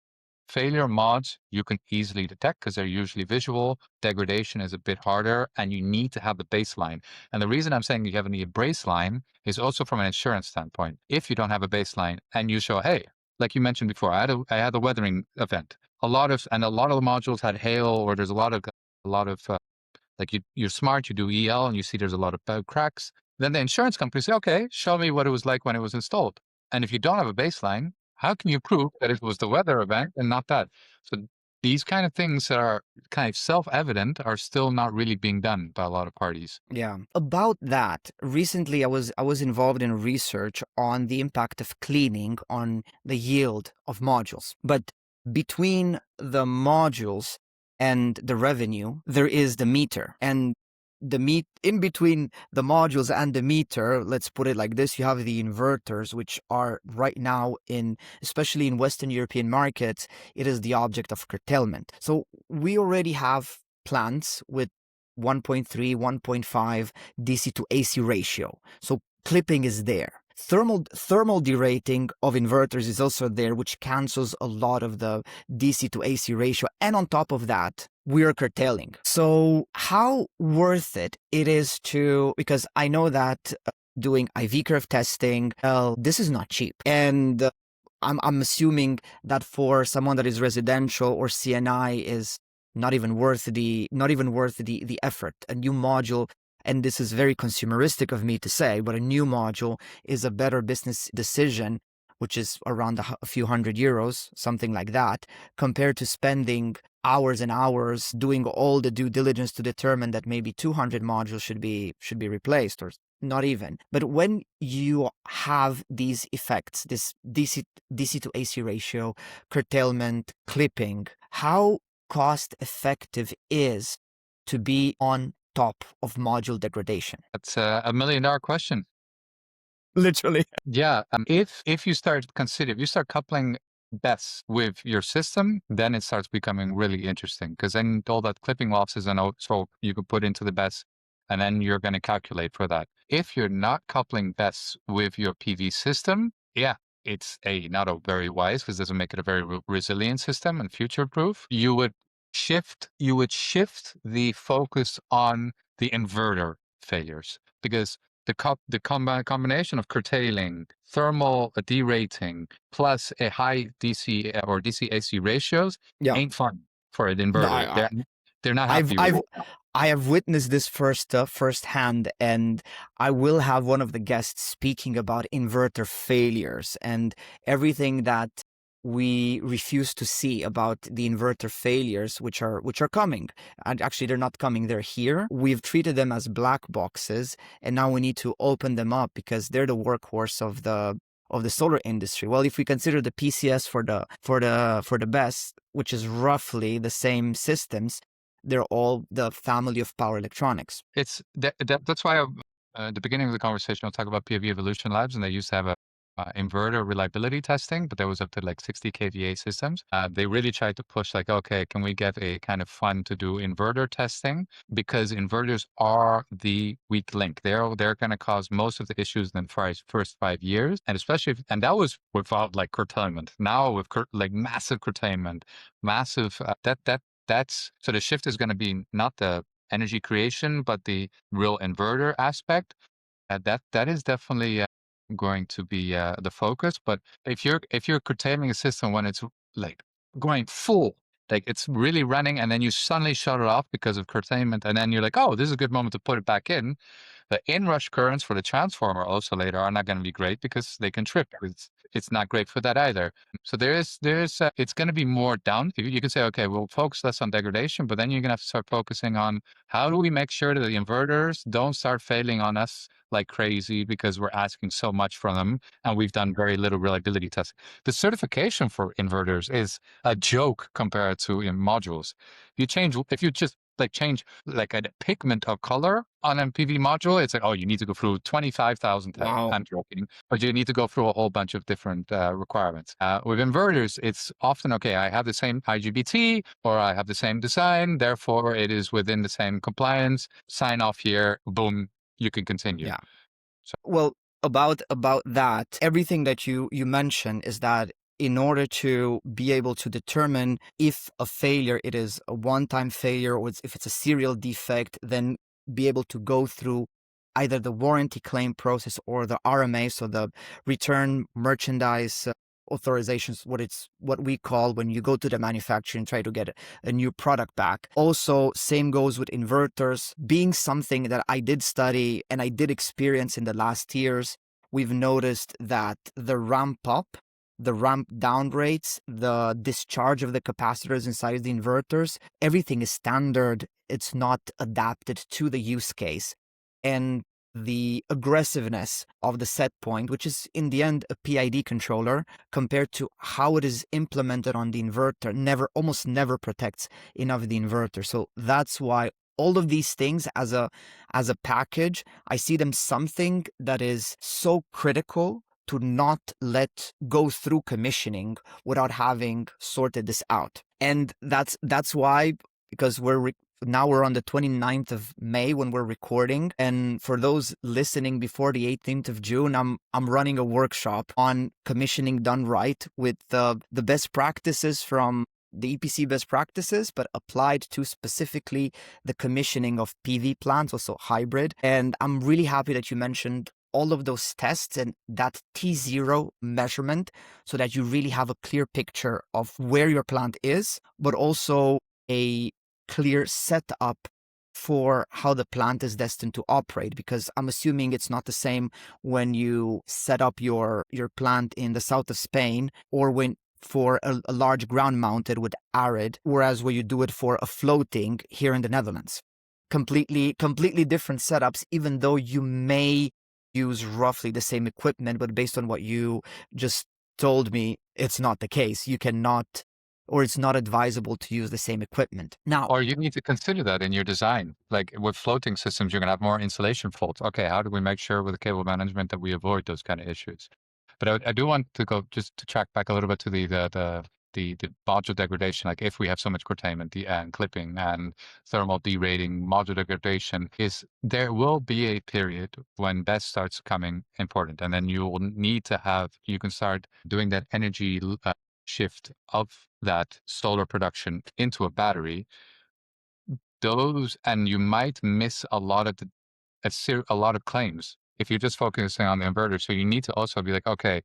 Failure mods you can easily detect because they're usually visual. Degradation is a bit harder, and you need to have the baseline. And the reason I'm saying you have a baseline is also from an insurance standpoint. If you don't have a baseline and you show, hey, like you mentioned before, I had a weathering event. A lot of the modules had hail, or there's a lot of like you're smart, you do EL, and you see there's a lot of cracks. Then the insurance company say, okay, show me what it was like when it was installed. And if you don't have a baseline, how can you prove that it was the weather event and not that? So these kind of things that are kind of self-evident are still not really being done by a lot of parties. Yeah. About that, recently I was involved in research on the impact of cleaning on the yield of modules. But between the modules and the revenue, there is the meter. And in between the modules and the meter, let's put it like this, you have the inverters, which are right now especially in Western European markets, it is the object of curtailment. So we already have plants with 1.3, 1.5 DC to AC ratio. So clipping is there. Thermal derating of inverters is also there, which cancels a lot of the DC to AC ratio. And on top of that, we are curtailing. So how worth it is because I know that doing IV curve testing, this is not cheap. And I'm assuming that for someone that is residential or CNI is not even worth the effort. A new module, and this is very consumeristic of me to say, but a new module is a better business decision, which is around a few €100, something like that, compared to spending hours and hours doing all the due diligence to determine that maybe 200 modules should be replaced, or not even. But when you have these effects, this DC to AC ratio, curtailment, clipping, how cost effective is to be on top of module degradation? That's a $1 million question. Literally. Yeah. If you start coupling BESS with your system, then it starts becoming really interesting, because then all that clipping losses and so you could put into the BESS, and then you're going to calculate for that. If you're not coupling BESS with your PV system, yeah, it's not a very wise, because it doesn't make it a very resilient system and future proof. You would shift the focus on the inverter failures, because the combination of curtailing, thermal derating, plus a high DC or DC AC ratios Yeah. ain't fun for an No, inverter. They're not happy with it. I have witnessed this firsthand, and I will have one of the guests speaking about inverter failures and everything that we refuse to see about the inverter failures, which are coming. And actually, they're not coming; they're here. We've treated them as black boxes, and now we need to open them up because they're the workhorse of the solar industry. Well, if we consider the PCS for the BESS, which is roughly the same systems, they're all the family of power electronics. It's that's why at the beginning of the conversation, I'll talk about PV Evolution Labs, and they used to have a inverter reliability testing, but that was up to like 60 kVA systems. They really tried to push like, okay, can we get a kind of fun to do inverter testing? Because inverters are the weak link. They're going to cause most of the issues in the first 5 years, and especially and that was without like curtailment. Now with like massive curtailment, massive that's so the shift is going to be not the energy creation, but the real inverter aspect. That is definitely going to be the focus. But if you're curtailing a system when it's like going full, like it's really running, and then you suddenly shut it off because of curtailment, and then you're like, oh, this is a good moment to put it back in. The inrush currents for the transformer oscillator are not going to be great because they can trip. It's not great for that either. So there's it's going to be more down. You can say, okay, we'll focus less on degradation, but then you're going to have to start focusing on how do we make sure that the inverters don't start failing on us like crazy because we're asking so much from them and we've done very little reliability testing. The certification for inverters is a joke compared to in modules. If you just like change like a pigment of color on a PV module, it's like, oh, you need to go through 25,000 tests. Wow. I'm joking, but you need to go through a whole bunch of different requirements. With inverters, it's often, okay, I have the same IGBT or I have the same design, therefore it is within the same compliance, sign off here, boom, you can continue. Yeah. So, well, about that, everything that you mentioned is that in order to be able to determine if a failure, it is a one-time failure or if it's a serial defect, then be able to go through either the warranty claim process or the RMA, so the return merchandise authorizations, what we call when you go to the manufacturer and try to get a new product back. Also, same goes with inverters. Being something that I did study and I did experience in the last years, we've noticed that the ramp up, the ramp down rates, the discharge of the capacitors inside the inverters, everything is standard. It's not adapted to the use case. And the aggressiveness of the set point, which is in the end a PID controller, compared to how it is implemented on the inverter, almost never protects enough the inverter. So that's why all of these things as a package, I see them something that is so critical to not let go through commissioning without having sorted this out. And that's why, because now we're on the 29th of May when we're recording. And for those listening before the 18th of June, I'm running a workshop on commissioning done right with the best practices from the EPC best practices, but applied to specifically the commissioning of PV plants, also hybrid. And I'm really happy that you mentioned all of those tests and that T0 measurement so that you really have a clear picture of where your plant is, but also a clear setup for how the plant is destined to operate. Because I'm assuming it's not the same when you set up your plant in the south of Spain or when for a large ground mounted with arid, whereas when you do it for a floating here in the Netherlands. Completely different setups, even though you may use roughly the same equipment, but based on what you just told me, it's not the case. You cannot, or it's not advisable to use the same equipment. Now, Or you need to consider that in your design. Like with floating systems, you're going to have more insulation faults. Okay, how do we make sure with the cable management that we avoid those kind of issues? But I do want to go just to track back a little bit to the module degradation. Like if we have so much curtailment and clipping and thermal derating, module degradation is there will be a period when that starts coming important, and then you will need to have you can start doing that energy shift of that solar production into a battery. Those and you might miss a lot of a lot of claims if you're just focusing on the inverter. So you need to also be like, okay,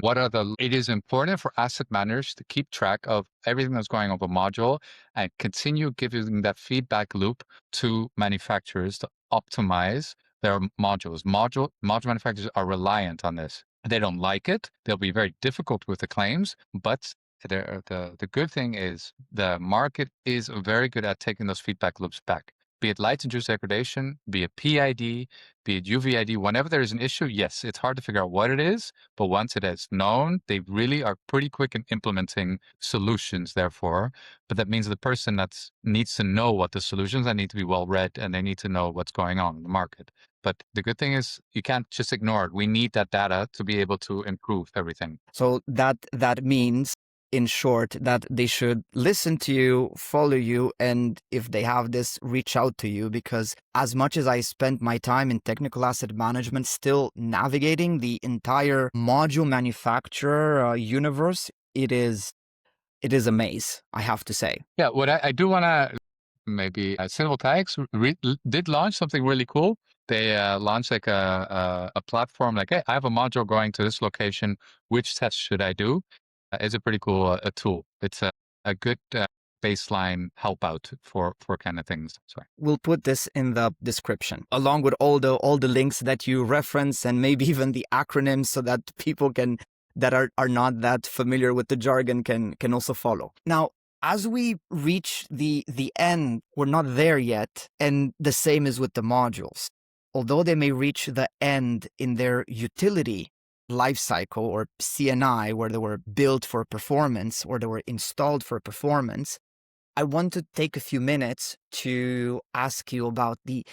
what are it is important for asset managers to keep track of everything that's going on with the module and continue giving that feedback loop to manufacturers to optimize their modules. Module manufacturers are reliant on this. They don't like it. They'll be very difficult with the claims, but the good thing is the market is very good at taking those feedback loops back. Be it light-induced degradation, be it PID, be it UVID, whenever there is an issue, yes, it's hard to figure out what it is, but once it is known, they really are pretty quick in implementing solutions, therefore. But that means the person that needs to know what the solutions are need to be well-read, and they need to know what's going on in the market. But the good thing is you can't just ignore it. We need that data to be able to improve everything. So that means, in short, that they should listen to you, follow you, and if they have this, reach out to you. Because as much as I spent my time in technical asset management, still navigating the entire module manufacturer universe, it is a maze, I have to say. Yeah, what I do want to maybe Voltaics did launch something really cool. They launched like a platform like, hey, I have a module going to this location. Which tests should I do? It's a pretty cool a tool. It's a good baseline help out for kind of things. Sorry. We'll put this in the description along with all the links that you reference and maybe even the acronyms so that people that are not that familiar with the jargon can also follow. Now, as we reach the end, we're not there yet, and the same is with the modules. Although they may reach the end in their utility life cycle or CNI, where they were built for performance or they were installed for performance, I want to take a few minutes to ask you about the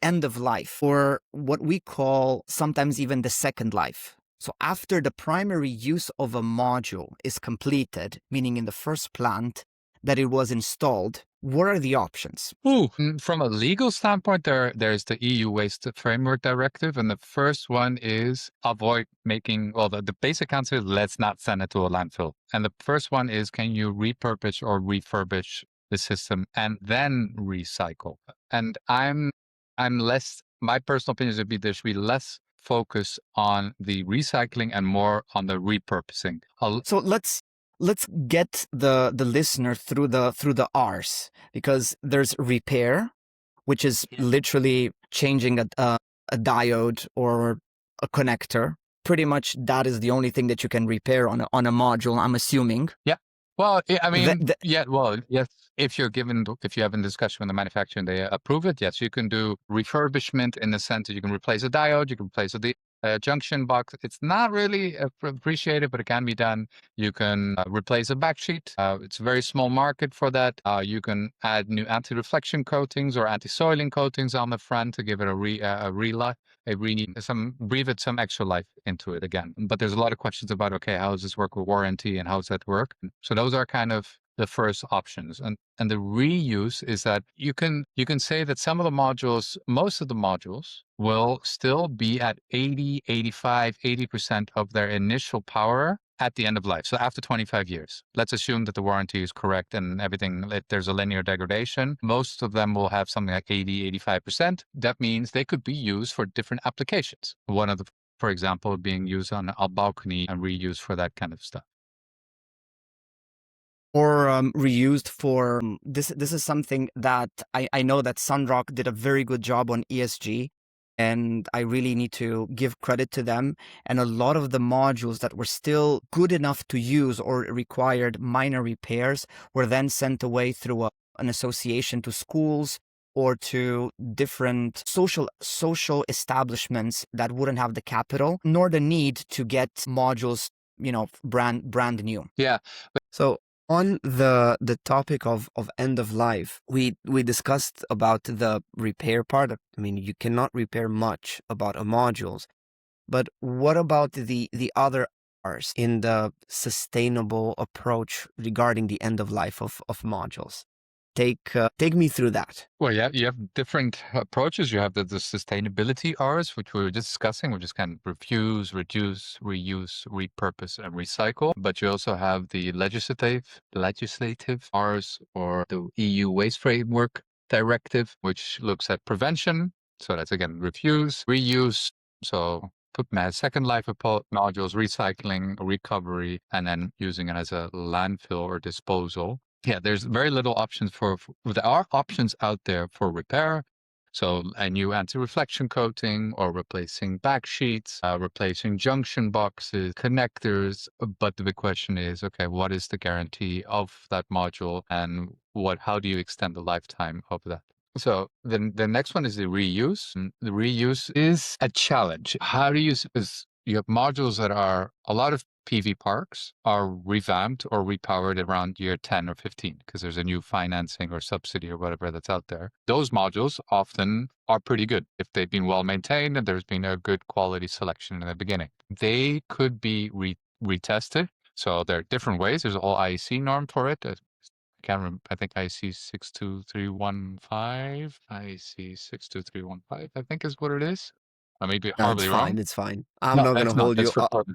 end of life, or what we call sometimes even the second life. So after the primary use of a module is completed, meaning in the first plant that it was installed, what are the options? From a legal standpoint, there's the EU Waste Framework Directive, and the first one is avoid making, well, the basic answer is let's not send it to a landfill. And the first one is, can you repurpose or refurbish the system and then recycle? And I'm less, my personal opinion would be there should be less focus on the recycling and more on the repurposing. So let's get the listener through the R's, because there's repair, which is literally changing a diode or a connector. Pretty much that is the only thing that you can repair on a module, I'm assuming. Yeah. Well, I mean, well, yes. If you have a discussion with the manufacturer and they approve it, yes, you can do refurbishment in the sense that you can replace a diode, you can replace a junction box. It's not really appreciated, but it can be done. You can replace a backsheet. It's a very small market for that. You can add new anti-reflection coatings or anti-soiling coatings on the front to give it breathe some extra life into it again. But there's a lot of questions about, okay, how does this work with warranty and how does that work? So those are kind of the first options. And the reuse is that you can say that some of the modules, most of the modules will still be at 80, 85, 80% of their initial power at the end of life. So after 25 years, let's assume that the warranty is correct and everything, there's a linear degradation. Most of them will have something like 80, 85%. That means they could be used for different applications. One of the, for example, being used on a balcony and reused for that kind of stuff. Or reused for this is something that I know that Sunrock did a very good job on ESG, and I really need to give credit to them. And a lot of the modules that were still good enough to use or required minor repairs were then sent away through an association to schools or to different social establishments that wouldn't have the capital nor the need to get modules, brand new. Yeah. So on the topic of end of life, we discussed about the repair part. I mean, you cannot repair much about a modules, but what about the other R's in the sustainable approach regarding the end of life of modules? Take me through that. Well, yeah, you have different approaches. You have the sustainability R's, which we were just discussing, which is kind of refuse, reduce, reuse, repurpose, and recycle. But you also have the legislative R's, or the EU Waste Framework Directive, which looks at prevention. So that's again refuse, reuse. So put second life of modules, recycling, recovery, and then using it as a landfill or disposal. Yeah, there's very little options there are options out there for repair. So a new anti-reflection coating, or replacing back sheets, replacing junction boxes, connectors. But the big question is, okay, what is the guarantee of that module, and how do you extend the lifetime of that? So then the next one is the reuse. And the reuse is a challenge. How do you, because you have modules that are, a lot of PV parks are revamped or repowered around year 10 or 15 because there's a new financing or subsidy or whatever that's out there. Those modules often are pretty good if they've been well maintained and there's been a good quality selection in the beginning. They could be retested. So there are different ways. There's a whole IEC norm for it. I can't remember. I think IEC 62315. IEC 62315, I think is what it is. I may be No, it's horribly wrong. fine. It's fine. I'm No, not going to it's not. hold It's you for up.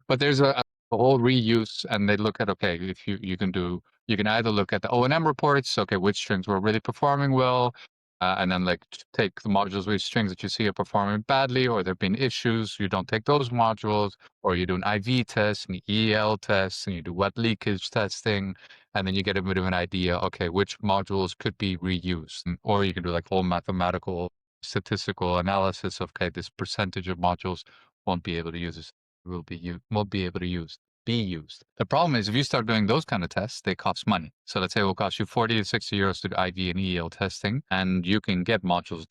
but there's a whole reuse, and they look at, okay, if you can either look at the O&M reports, okay, which strings were really performing well, and then like take the modules with strings that you see are performing badly, or there've been issues, you don't take those modules, or you do an IV test and EL test, and you do wet leakage testing, and then you get a bit of an idea, okay, which modules could be reused, or you can do like whole mathematical statistical analysis of, okay, this percentage of modules won't be able to use this, won't be able to be used. The problem is if you start doing those kind of tests, they cost money. So let's say it will cost you 40 to 60 euros to do IV and EL testing, and you can get modules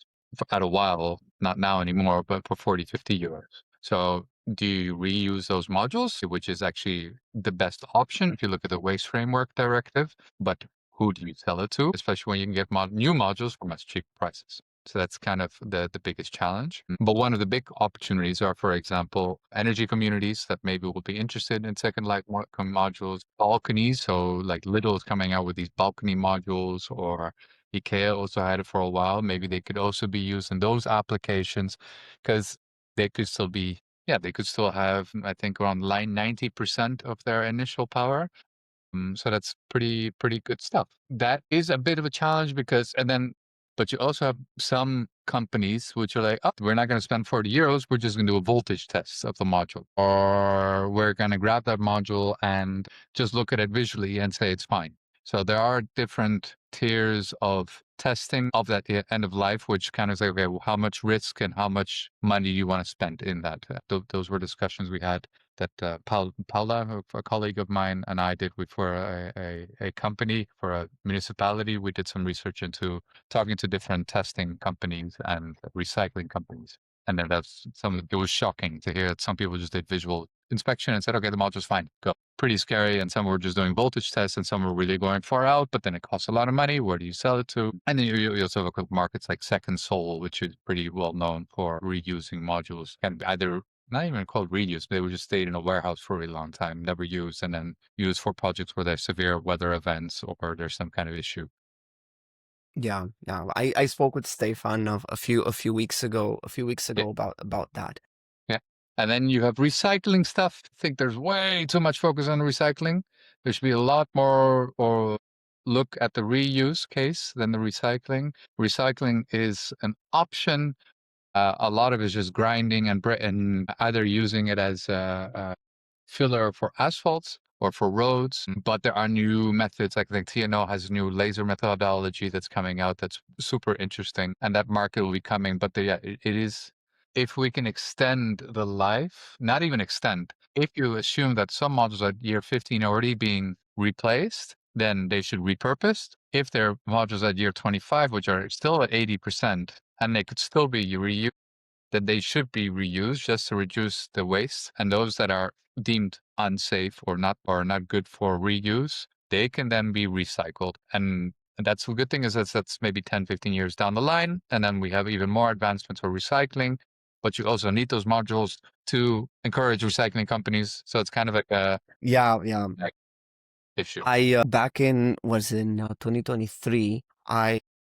at a while, not now anymore, but for 40, 50 euros. So do you reuse those modules, which is actually the best option if you look at the Waste Framework Directive, but who do you sell it to, especially when you can get new modules for much cheaper prices? So that's kind of the biggest challenge. But one of the big opportunities are, for example, energy communities that maybe will be interested in second life modules, balconies. So like Lidl is coming out with these balcony modules, or IKEA also had it for a while. Maybe they could also be used in those applications, because they could still be, they could still have, I think, around 90% of their initial power. So that's pretty good stuff. That is a bit of a challenge but you also have some companies which are like, oh, we're not going to spend 40 euros. We're just going to do a voltage test of the module, or we're going to grab that module and just look at it visually and say it's fine. So there are different tiers of testing of that end of life, which kind of say, okay, well, how much risk and how much money do you want to spend in that? Those were discussions we had that Paula, a colleague of mine, and I did for a company, for a municipality. We did some research into talking to different testing companies and recycling companies. And then it was shocking to hear that some people just did visual inspection and said, okay, the module's fine, go. Pretty scary. And some were just doing voltage tests, and some were really going far out, but then it costs a lot of money. Where do you sell it to? And then you also have a couple markets like Second Soul, which is pretty well known for reusing modules, and either not even called reuse. They would just stayed in a warehouse for a really long time, never used, and then used for projects where there's severe weather events or there's some kind of issue. Yeah. I spoke with Stefan a few weeks ago Yeah. about that. Yeah. And then you have recycling stuff. I think there's way too much focus on recycling. There should be a lot more or look at the reuse case than the recycling. Recycling is an option. A lot of it is just grinding and either using it as a filler for asphalts or for roads. But there are new methods. Like TNO has a new laser methodology that's coming out that's super interesting, and that market will be coming. But it is, if we can extend the life, not even extend, if you assume that some modules at year 15 are already being replaced, then they should repurposed. If they're modules at year 25, which are still at 80%, and they could still be reused, then they should be reused just to reduce the waste. And those that are deemed unsafe or not good for reuse, they can then be recycled. And that's the good thing is that's maybe 10, 15 years down the line. And then we have even more advancements for recycling. But you also need those modules to encourage recycling companies. So it's kind of like a Yeah. issue. Back in 2023,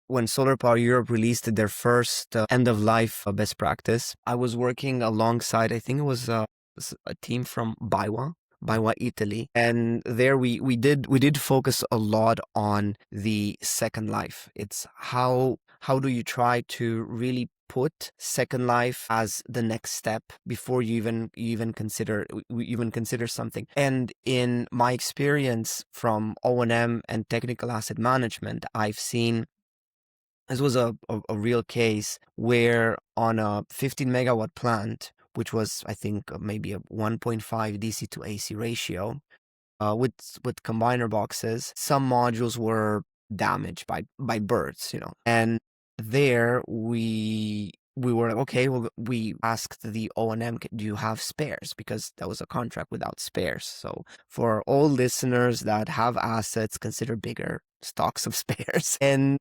when SolarPower Europe released their first end of life best practice, I was working alongside, I think it was a team from Baiwa, Italy, and there we did focus a lot on the second life. It's how do you try to really put second life as the next step before you even consider something. And in my experience from O&M and technical asset management, I've seen this was a real case where on a 15 megawatt plant, which was, I think, maybe a 1.5 DC to AC ratio, with combiner boxes, some modules were damaged by birds, and there we were like, okay, well, we asked the O&M, do you have spares? Because that was a contract without spares. So for all listeners that have assets, consider bigger stocks of spares. And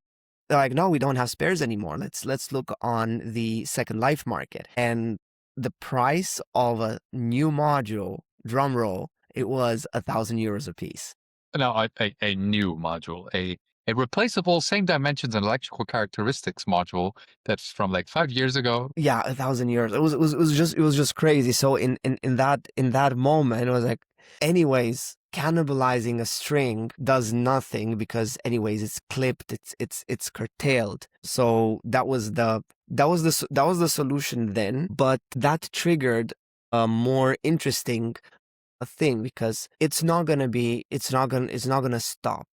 they're like, no, we don't have spares anymore. Let's look on the second life market. And the price of a new module, drum roll, it was €1,000 a piece. No, a new module, a replaceable, same dimensions and electrical characteristics module that's from like 5 years ago. Yeah, €1,000. It was just crazy. So in that moment, it was like, anyways, cannibalizing a string does nothing because anyways it's clipped, it's curtailed. So that was the solution then, but that triggered a more interesting thing because it's not gonna stop.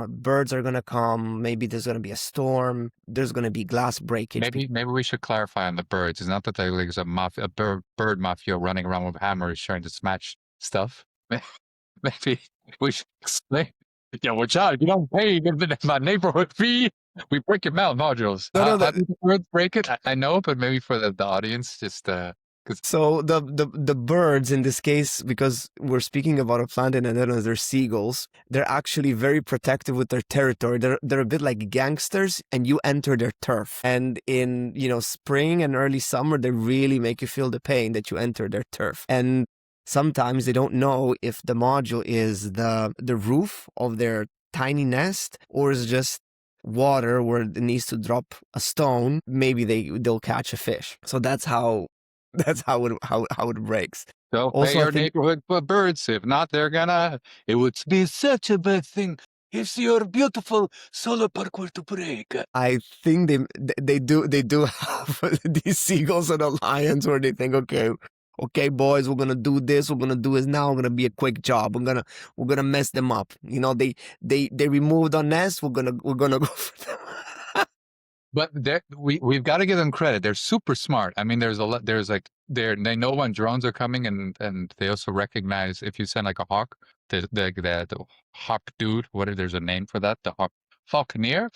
Birds are gonna come. Maybe there's gonna be a storm. There's gonna be glass breakage. Maybe we should clarify on the birds. It's not that there's a bird mafia running around with hammers trying to smash stuff. Maybe we should explain. Yeah, watch out! You don't pay my neighborhood fee. We break your modules. How do the birds break it? I know, but maybe for the audience, just So the birds in this case, because we're speaking about a plant in the Netherlands, they're seagulls. They're actually very protective with their territory. They're a bit like gangsters, and you enter their turf. And in spring and early summer, they really make you feel the pain that you enter their turf. And sometimes they don't know if the module is the roof of their tiny nest or is just water where it needs to drop a stone. Maybe they'll catch a fish. So that's how it breaks. So pay your neighborhood for birds. If not, it would be such a bad thing if your beautiful solar park were to break. I think they do have these seagulls and alliance where they think, okay, boys, we're gonna do this. We're gonna do this now. We're gonna be a quick job. We're gonna mess them up. They removed our nest. We're gonna go for them. But we've got to give them credit. They're super smart. I mean, they know when drones are coming, and they also recognize if you send like a hawk, the hawk dude. There's a name for that? The hawk falconer,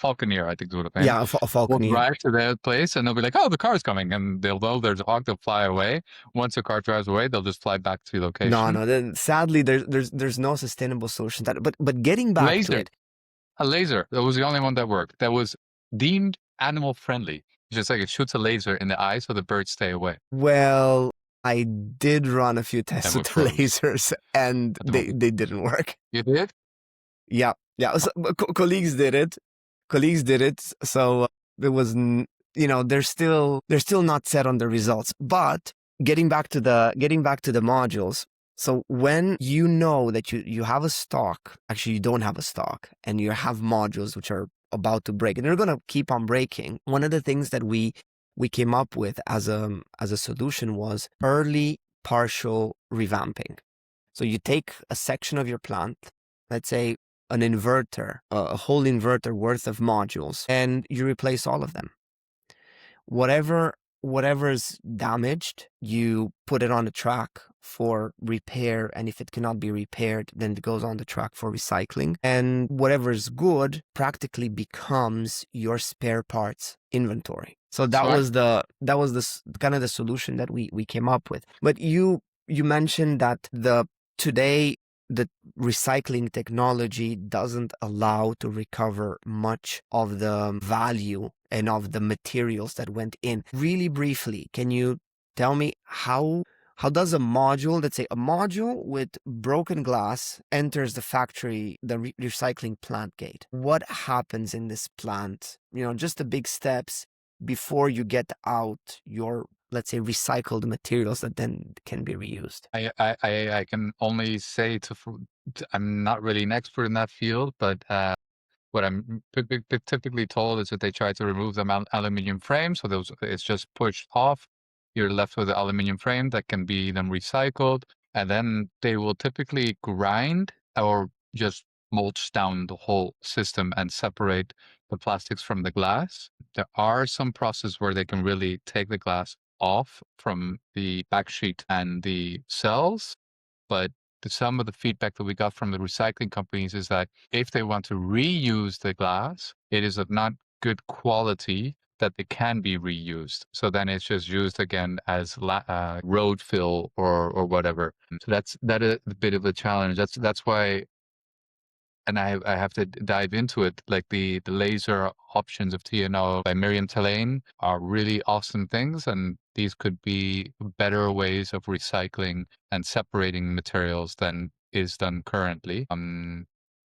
I think is what it's named. Yeah, a falconer. Will drive to their place, and they'll be like, "Oh, the car's coming," and they'll know there's a hawk. They'll fly away. Once the car drives away, they'll just fly back to the location. No. Then sadly, there's no sustainable solution to that. But getting back to it, a laser. That was the only one that worked. That was deemed animal friendly. Just like it shoots a laser in the eye so the birds stay away. Well, I did run a few tests with lasers and they didn't work. You did? Yeah. So, colleagues did it. So it was, they're still not set on the results. But getting back to the modules. So when you know that you have a stock, actually you don't have a stock, and you have modules which are about to break, and they're going to keep on breaking. One of the things that we came up with as a solution was early partial revamping. So you take a section of your plant, let's say an inverter, a whole inverter worth of modules, and you replace all of them. Whatever's damaged, you put it on the track for repair, and if it cannot be repaired, then it goes on the track for recycling. And whatever's good practically becomes your spare parts inventory. So that was the kind of the solution that we came up with. But you mentioned that today the recycling technology doesn't allow to recover much of the value and of the materials that went in. Really briefly, can you tell me how does a module, let's say a module with broken glass, enters the factory, the recycling plant gate? What happens in this plant? Just the big steps before you get out your, let's say, recycled materials that then can be reused. I can only say I'm not really an expert in that field, but what I'm typically told is that they try to remove the aluminum frame, so it's just pushed off. You're left with the aluminum frame that can be then recycled, and then they will typically grind or just mulch down the whole system and separate the plastics from the glass. There are some processes where they can really take the glass off from the backsheet and the cells, but some of the feedback that we got from the recycling companies is that if they want to reuse the glass, it is of not good quality that it can be reused. So then it's just used again as road fill or whatever. So that is a bit of a challenge. That's why, and I have to dive into it, like the laser options of TNO by Miriam Talaine are really awesome things, and these could be better ways of recycling and separating materials than is done currently.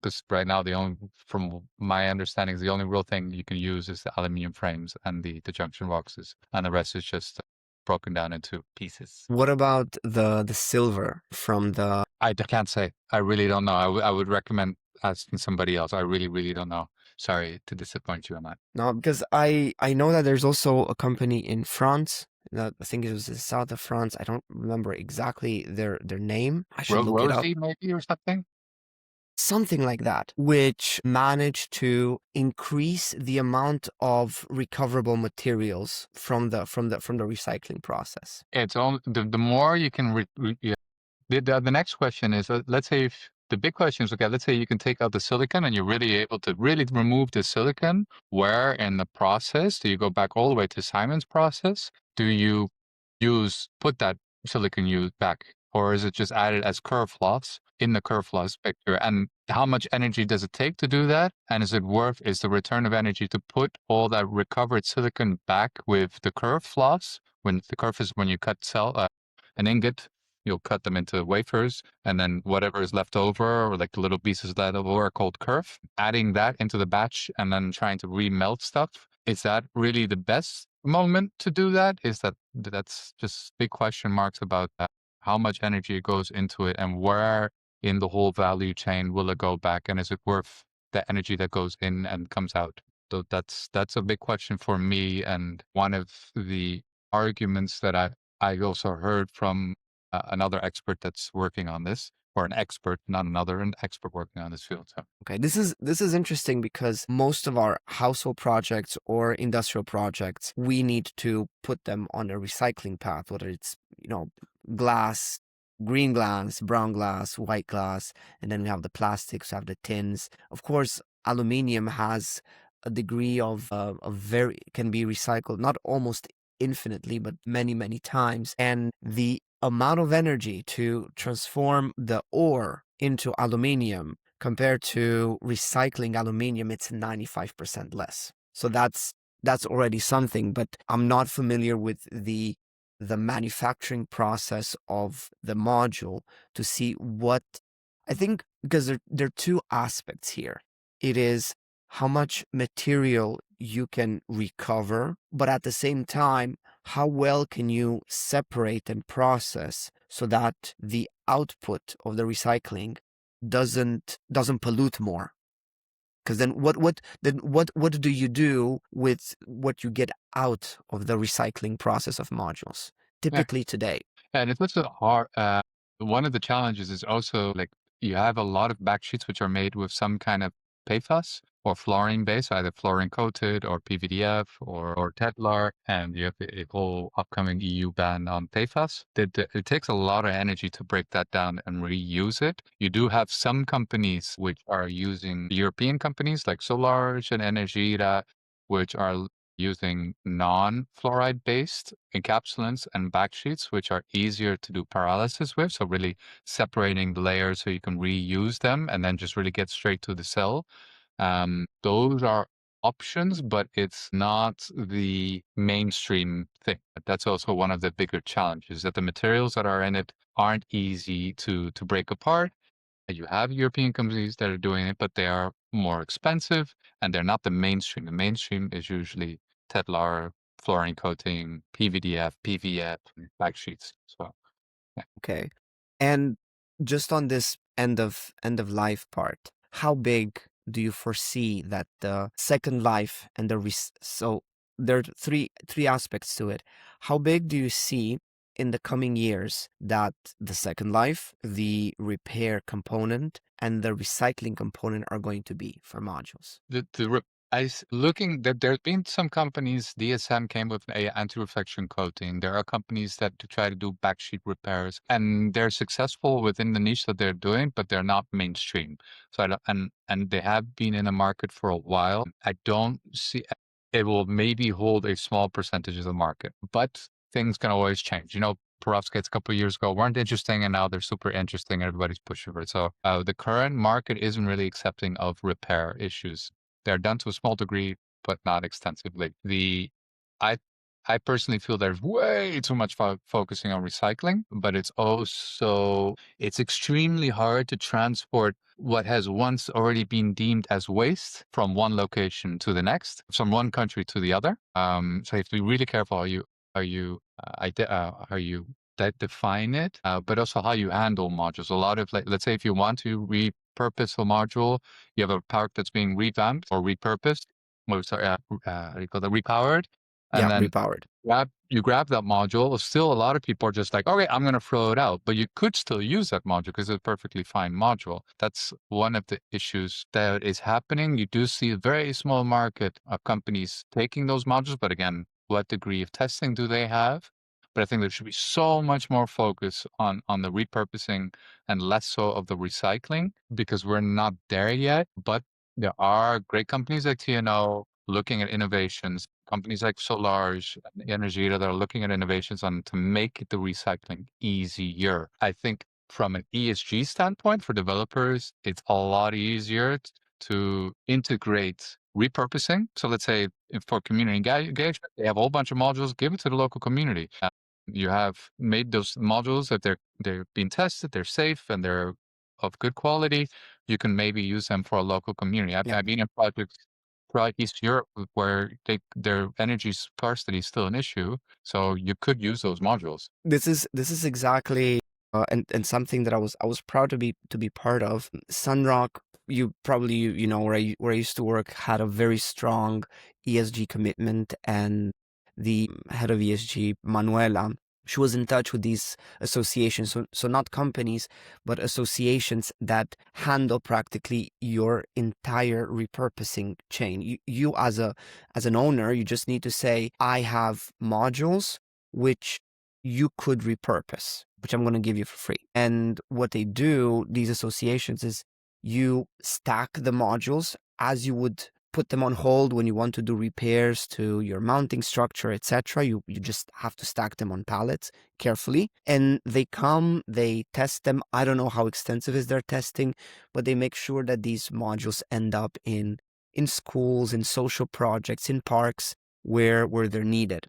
Because right now, from my understanding, the only real thing you can use is the aluminum frames and the junction boxes, and the rest is just broken down into pieces. What about the silver from the... I can't say. I really don't know. I would recommend asking somebody else. I really, really don't know. Sorry to disappoint you on that. No, because I know that there's also a company in France. I think it was the south of France. I don't remember exactly their name. I should look it up. Rosie, maybe, or something? Something like that, which managed to increase the amount of recoverable materials from the recycling process. It's only the more you can. The next question is, let's say if the big question is, okay, let's say you can take out the silicon and you're really able to really remove the silicon. Where in the process do you go back all the way to Simon's process? Do you put that silicon back, or is it just added as curve loss in the curve loss picture? And how much energy does it take to do that? And is the return of energy to put all that recovered silicon back with the curve loss? When the curve is when you cut an ingot, you'll cut them into wafers, and then whatever is left over, or like the little pieces left over, are called kerf. Adding that into the batch and then trying to remelt stuff, is that really the best moment to do that? That's just big question marks about how much energy goes into it, and where in the whole value chain will it go back, and is it worth the energy that goes in and comes out? So that's a big question for me, and one of the arguments that I also heard from another expert that's working on this, or an expert, not another, an expert working on this field. So. Okay, this is interesting because most of our household projects or industrial projects, we need to put them on a recycling path, whether it's glass, green glass, brown glass, white glass, and then we have the plastics, we have the tins. Of course, aluminium has a degree of can be recycled, not almost infinitely, but many times, and the amount of energy to transform the ore into aluminium compared to recycling aluminium, it's 95% less. So that's already something, but I'm not familiar with the manufacturing process of the module to see what... I think because there are two aspects here. It is how much material you can recover, but at the same time, how well can you separate and process so that the output of the recycling doesn't pollute more? Because then what do you do with what you get out of the recycling process of modules Yeah. typically today? And it's also hard. One of the challenges is also like you have a lot of back sheets which are made with some kind of PFAS or fluorine base, either fluorine coated or PVDF or Tedlar, and you have a whole upcoming EU ban on PFAS. It takes a lot of energy to break that down and reuse it. You do have some companies which are using European companies like Solar and Energia, which are using non-fluoride based encapsulants and backsheets, which are easier to do pyrolysis with. So really separating the layers so you can reuse them and then just really get straight to the cell. Those are options, but it's not the mainstream thing. That's also one of the bigger challenges, that the materials that are in it aren't easy to break apart. You have European companies that are doing it, but they are more expensive and they're not the mainstream. The mainstream is usually Tedlar, fluorine coating, PVDF, PVF, back sheets. So yeah. Okay. And just on this end of life part, how big do you foresee that the second life and so there are three aspects to it. How big do you see in the coming years that the second life, the repair component, and the recycling component are going to be for modules? Looking that there's been some companies, DSM came with a anti-reflection coating. There are companies that try to do backsheet repairs, and they're successful within the niche that they're doing, but they're not mainstream. So I don't, and they have been in the market for a while. I don't see it will maybe hold a small percentage of the market, but things can always change. Perovskites a couple of years ago weren't interesting, and now they're super interesting. Everybody's pushing for it. So the current market isn't really accepting of repair issues. They're done to a small degree, but not extensively. I I personally feel there's way too much focusing on recycling, but it's extremely hard to transport what has once already been deemed as waste from one location to the next, from one country to the other. So you have to be really careful how you define it, but also how you handle modules. A lot of, like, let's say if you want to repurpose a module, you have a part that's being revamped or repurposed, or sorry, how do you call that, repowered, and Yeah, then repowered. you grab that module. Still, a lot of people are just like, okay, I'm going to throw it out, but you could still use that module because it's a perfectly fine module. That's one of the issues that is happening. You do see a very small market of companies taking those modules, but again, what degree of testing do they have? But I think there should be so much more focus on the repurposing and less so of the recycling, because we're not there yet. But there are great companies like TNO looking at innovations, companies like Solarge and Energia that are looking at innovations on to make the recycling easier. I think from an ESG standpoint for developers, it's a lot easier to integrate repurposing. So let's say for community engagement, they have a whole bunch of modules, give it to the local community. You have made those modules that they're being tested, they're safe, and they're of good quality. You can maybe use them for a local community. Yeah. I've been in projects throughout East Europe where their energy scarcity is still an issue, so you could use those modules. This is exactly and something that I was proud to be part of. Sunrock, you probably you know where I used to work, had a very strong ESG commitment, and the head of ESG, Manuela, she was in touch with these associations, so not companies, but associations that handle practically your entire repurposing chain. You as an owner, you just need to say, I have modules which you could repurpose, which I'm going to give you for free. And what they do, these associations, is you stack the modules as you would put them on hold when you want to do repairs to your mounting structure, etc. You just have to stack them on pallets carefully, and they test them. I don't know how extensive is their testing, but they make sure that these modules end up in schools, in social projects, in parks where they're needed.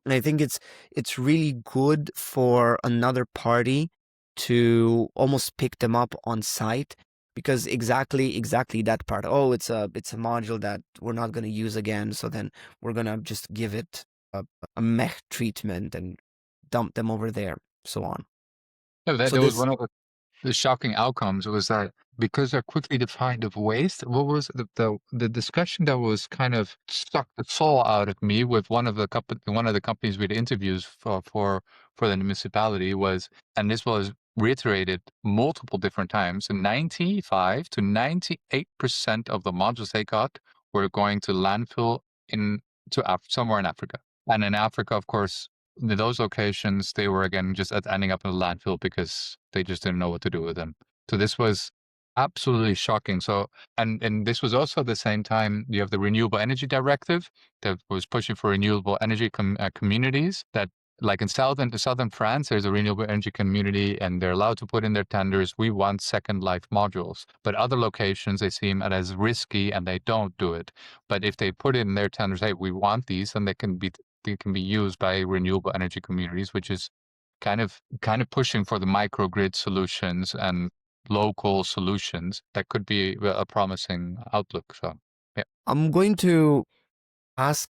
And I think it's really good for another party to almost pick them up on site, because exactly that part. Oh, it's a module that we're not going to use again, so then we're going to just give it a mech treatment and dump them over there, so on. No, So that was this, one of the shocking outcomes was that because they're quickly defined of waste, what was the discussion that was kind of stuck the soul out of me with one of the companies we did interviews for the municipality was, and this was reiterated multiple different times, 95 to 98% of the modules they got were going to landfill somewhere in Africa. And in Africa, of course, in those locations, they were again just ending up in the landfill because they just didn't know what to do with them. So this was absolutely shocking. So, and this was also at the same time you have the Renewable Energy Directive that was pushing for renewable energy communities. That, like in southern France, there's a renewable energy community, and they're allowed to put in their tenders, we want second life modules. But other locations, they seem as risky, and they don't do it. But if they put in their tenders, hey, we want these, and they can be used by renewable energy communities, which is kind of pushing for the microgrid solutions and local solutions that could be a promising outlook. So, yeah. I'm going to ask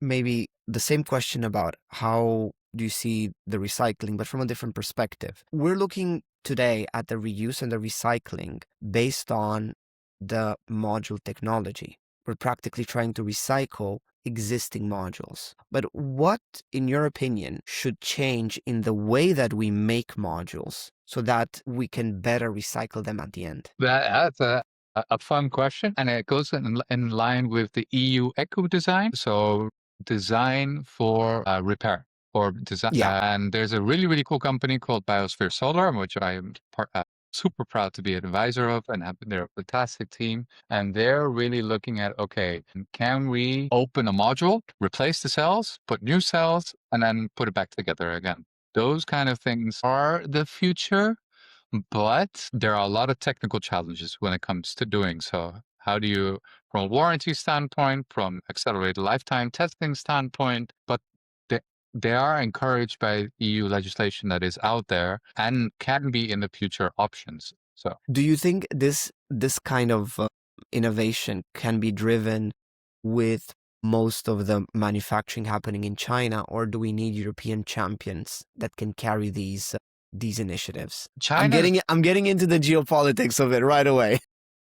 maybe the same question about how do you see the recycling, but from a different perspective. We're looking today at the reuse and the recycling based on the module technology. We're practically trying to recycle existing modules. But what, in your opinion, should change in the way that we make modules so that we can better recycle them at the end? That's a fun question, and it goes in line with the EU Eco Design. So design for repair or design. Yeah. And there's a really cool company called Biosphere Solar, which I am super proud to be an advisor of, and they're a fantastic team. And they're really looking at, okay, can we open a module, replace the cells, put new cells, and then put it back together again? Those kind of things are the future. But there are a lot of technical challenges when it comes to doing so. How do you, from a warranty standpoint, from accelerated lifetime testing standpoint, but they are encouraged by EU legislation that is out there and can be in the future options. So, do you think this kind of innovation can be driven with most of the manufacturing happening in China, or do we need European champions that can carry these initiatives? China, I'm getting into the geopolitics of it right away.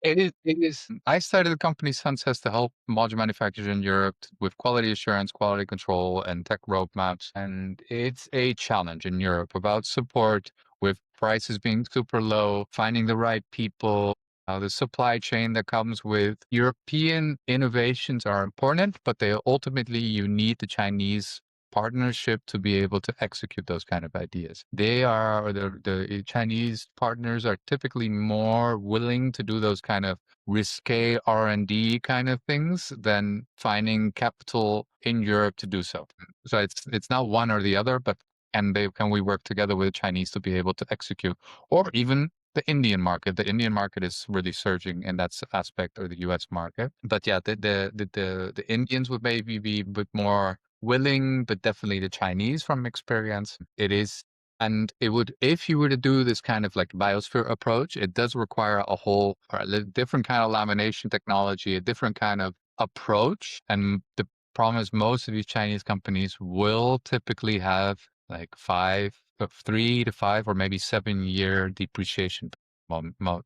it is. I started a company, SunZest, to help module manufacturers in Europe with quality assurance, quality control, and tech roadmaps. And it's a challenge in Europe about support, with prices being super low, finding the right people, the supply chain that comes with European innovations are important, but they ultimately, you need the Chinese partnership to be able to execute those kind of ideas. The Chinese partners are typically more willing to do those kind of risque R&D kind of things than finding capital in Europe to do so. So it's not one or the other, but and we work together with the Chinese to be able to execute, or even the Indian market. The Indian market is really surging in that aspect, or the U.S. market. But yeah, the Indians would maybe be a bit more willing, but definitely the Chinese from experience, it is. And it would, if you were to do this kind of like biosphere approach, it does require a different kind of lamination technology, a different kind of approach. And the problem is most of these Chinese companies will typically have like 3 to 5 or maybe 7-year depreciation,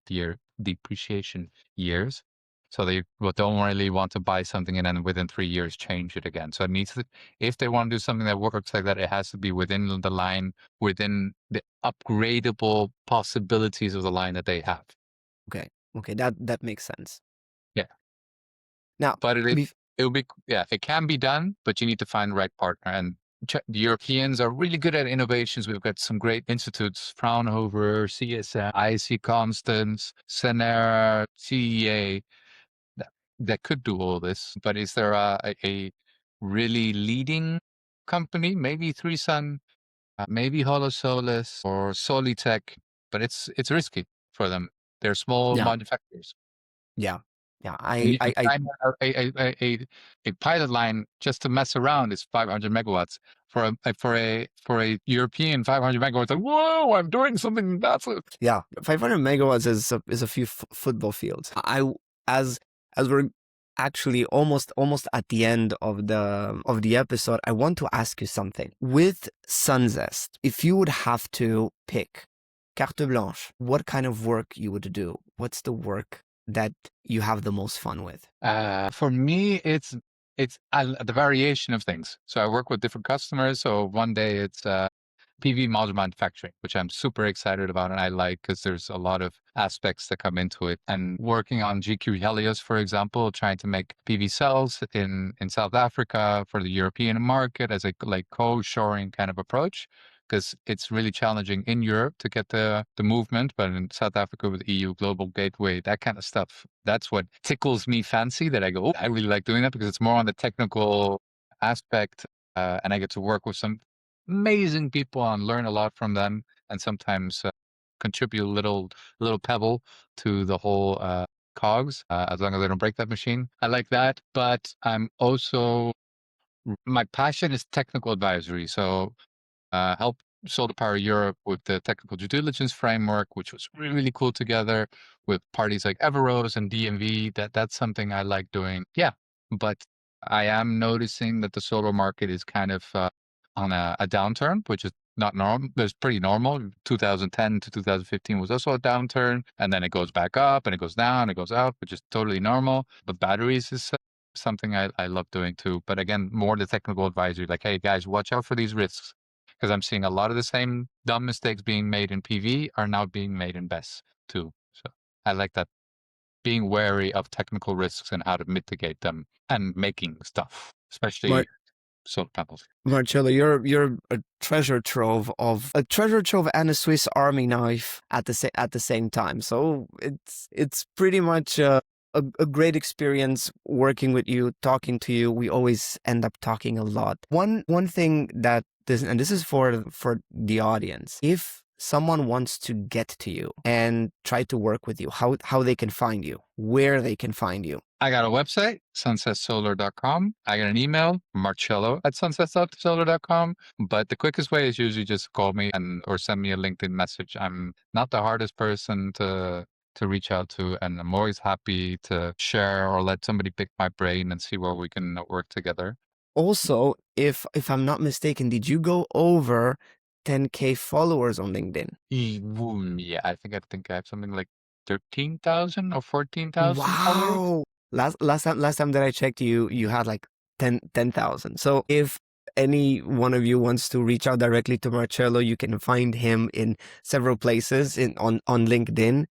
year depreciation years. So they don't really want to buy something and then within 3 years change it again. So it needs to, if they want to do something that works like that, it has to be within the line, within the upgradable possibilities of the line that they have. Okay, that makes sense. Yeah. Now, But it can be done, but you need to find the right partner. And the Europeans are really good at innovations. We've got some great institutes, Fraunhofer, CSM, IC Constance, Senera, CEA, that could do all this. But is there a really leading company? Maybe 3Sun, maybe HoloSolis or Solitech, but it's risky for them. They're small yeah, manufacturers. yeah, In I China, a pilot line just to mess around is 500 megawatts. For a European 500 megawatts, like, whoa, I'm doing something massive. yeah, 500 megawatts is a few football fields. As we're actually almost at the end of the episode, I want to ask you something. With SunZest, if you would have to pick carte blanche, what kind of work you would do? What's the work that you have the most fun with? For me, it's the variation of things. So I work with different customers. So one day it's PV module manufacturing, which I'm super excited about and I like because there's a lot of aspects that come into it. And working on GQ Helios, for example, trying to make PV cells in South Africa for the European market as a like co-shoring kind of approach. Because it's really challenging in Europe to get the movement, but in South Africa with EU Global Gateway, that kind of stuff, that's what tickles me fancy that I go, oh, I really like doing that because it's more on the technical aspect. And I get to work with some amazing people and learn a lot from them, and sometimes contribute a little pebble to the whole cogs, as long as I don't break that machine. I like that, but I'm also my passion is technical advisory. So help SolarPower Europe with the technical due diligence framework, which was really, really cool together with parties like Everose and DMV. That's something I like doing. Yeah, but I am noticing that the solar market is kind of on a downturn, which is not normal. It's pretty normal. 2010 to 2015 was also a downturn, and then it goes back up and it goes down, it goes up, which is totally normal. But batteries is something I love doing too. But again, more the technical advisory, like, hey guys, watch out for these risks because I'm seeing a lot of the same dumb mistakes being made in PV are now being made in BESS too. So I like that, being wary of technical risks and how to mitigate them and making stuff, especially solar panels. Marcello, you're a treasure trove and a Swiss Army knife at the same time. So it's pretty much a great experience working with you, talking to you. We always end up talking a lot. One thing that this is for the audience. If someone wants to get to you and try to work with you, how they can find you, where they can find you. I got a website, sunzestsolar.com. I got an email, marcello@sunzestsolar.com. But the quickest way is usually just call me or send me a LinkedIn message. I'm not the hardest person to reach out to, and I'm always happy to share or let somebody pick my brain and see where we can work together. Also, if I'm not mistaken, did you go over 10K followers on LinkedIn? Yeah, I think I have something like 13,000 or 14,000 followers. Wow. Last time that I checked, you had like 10,000. So if any one of you wants to reach out directly to Marcello, you can find him in several places on LinkedIn.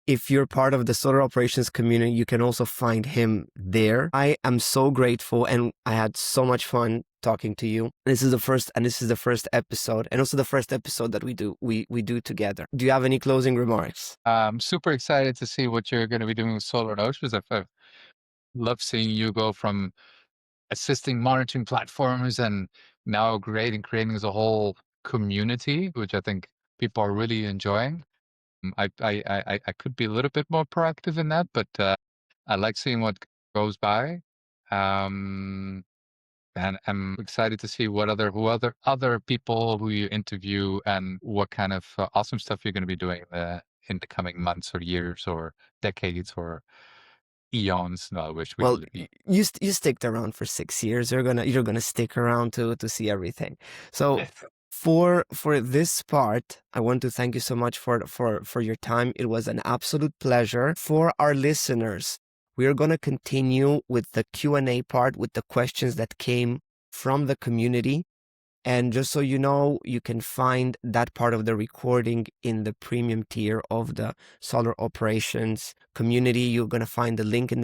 If you're part of the solar operations community, you can also find him there. I am so grateful and I had so much fun talking to you. This is the first episode, and also the first episode that we do together. Do you have any closing remarks? I'm super excited to see what you're going to be doing with Solar Notes, because I love seeing you go from assisting monitoring platforms and now creating as a whole community, which I think people are really enjoying. I could be a little bit more proactive in that, but I like seeing what goes by. And I'm excited to see what other people who you interview and what kind of awesome stuff you're going to be doing in the coming months or years or decades or eons. No, I wish we Well, could be. you sticked around for 6 years. You're gonna stick around to see everything. So for this part, I want to thank you so much for your time. It was an absolute pleasure. For our listeners, we are gonna continue with the Q&A part with the questions that came from the community. And just so you know, you can find that part of the recording in the premium tier of the Solar Operations community. You're going to find the link in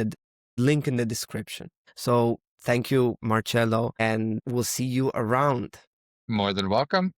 the description. So thank you, Marcello, and we'll see you around. More than welcome.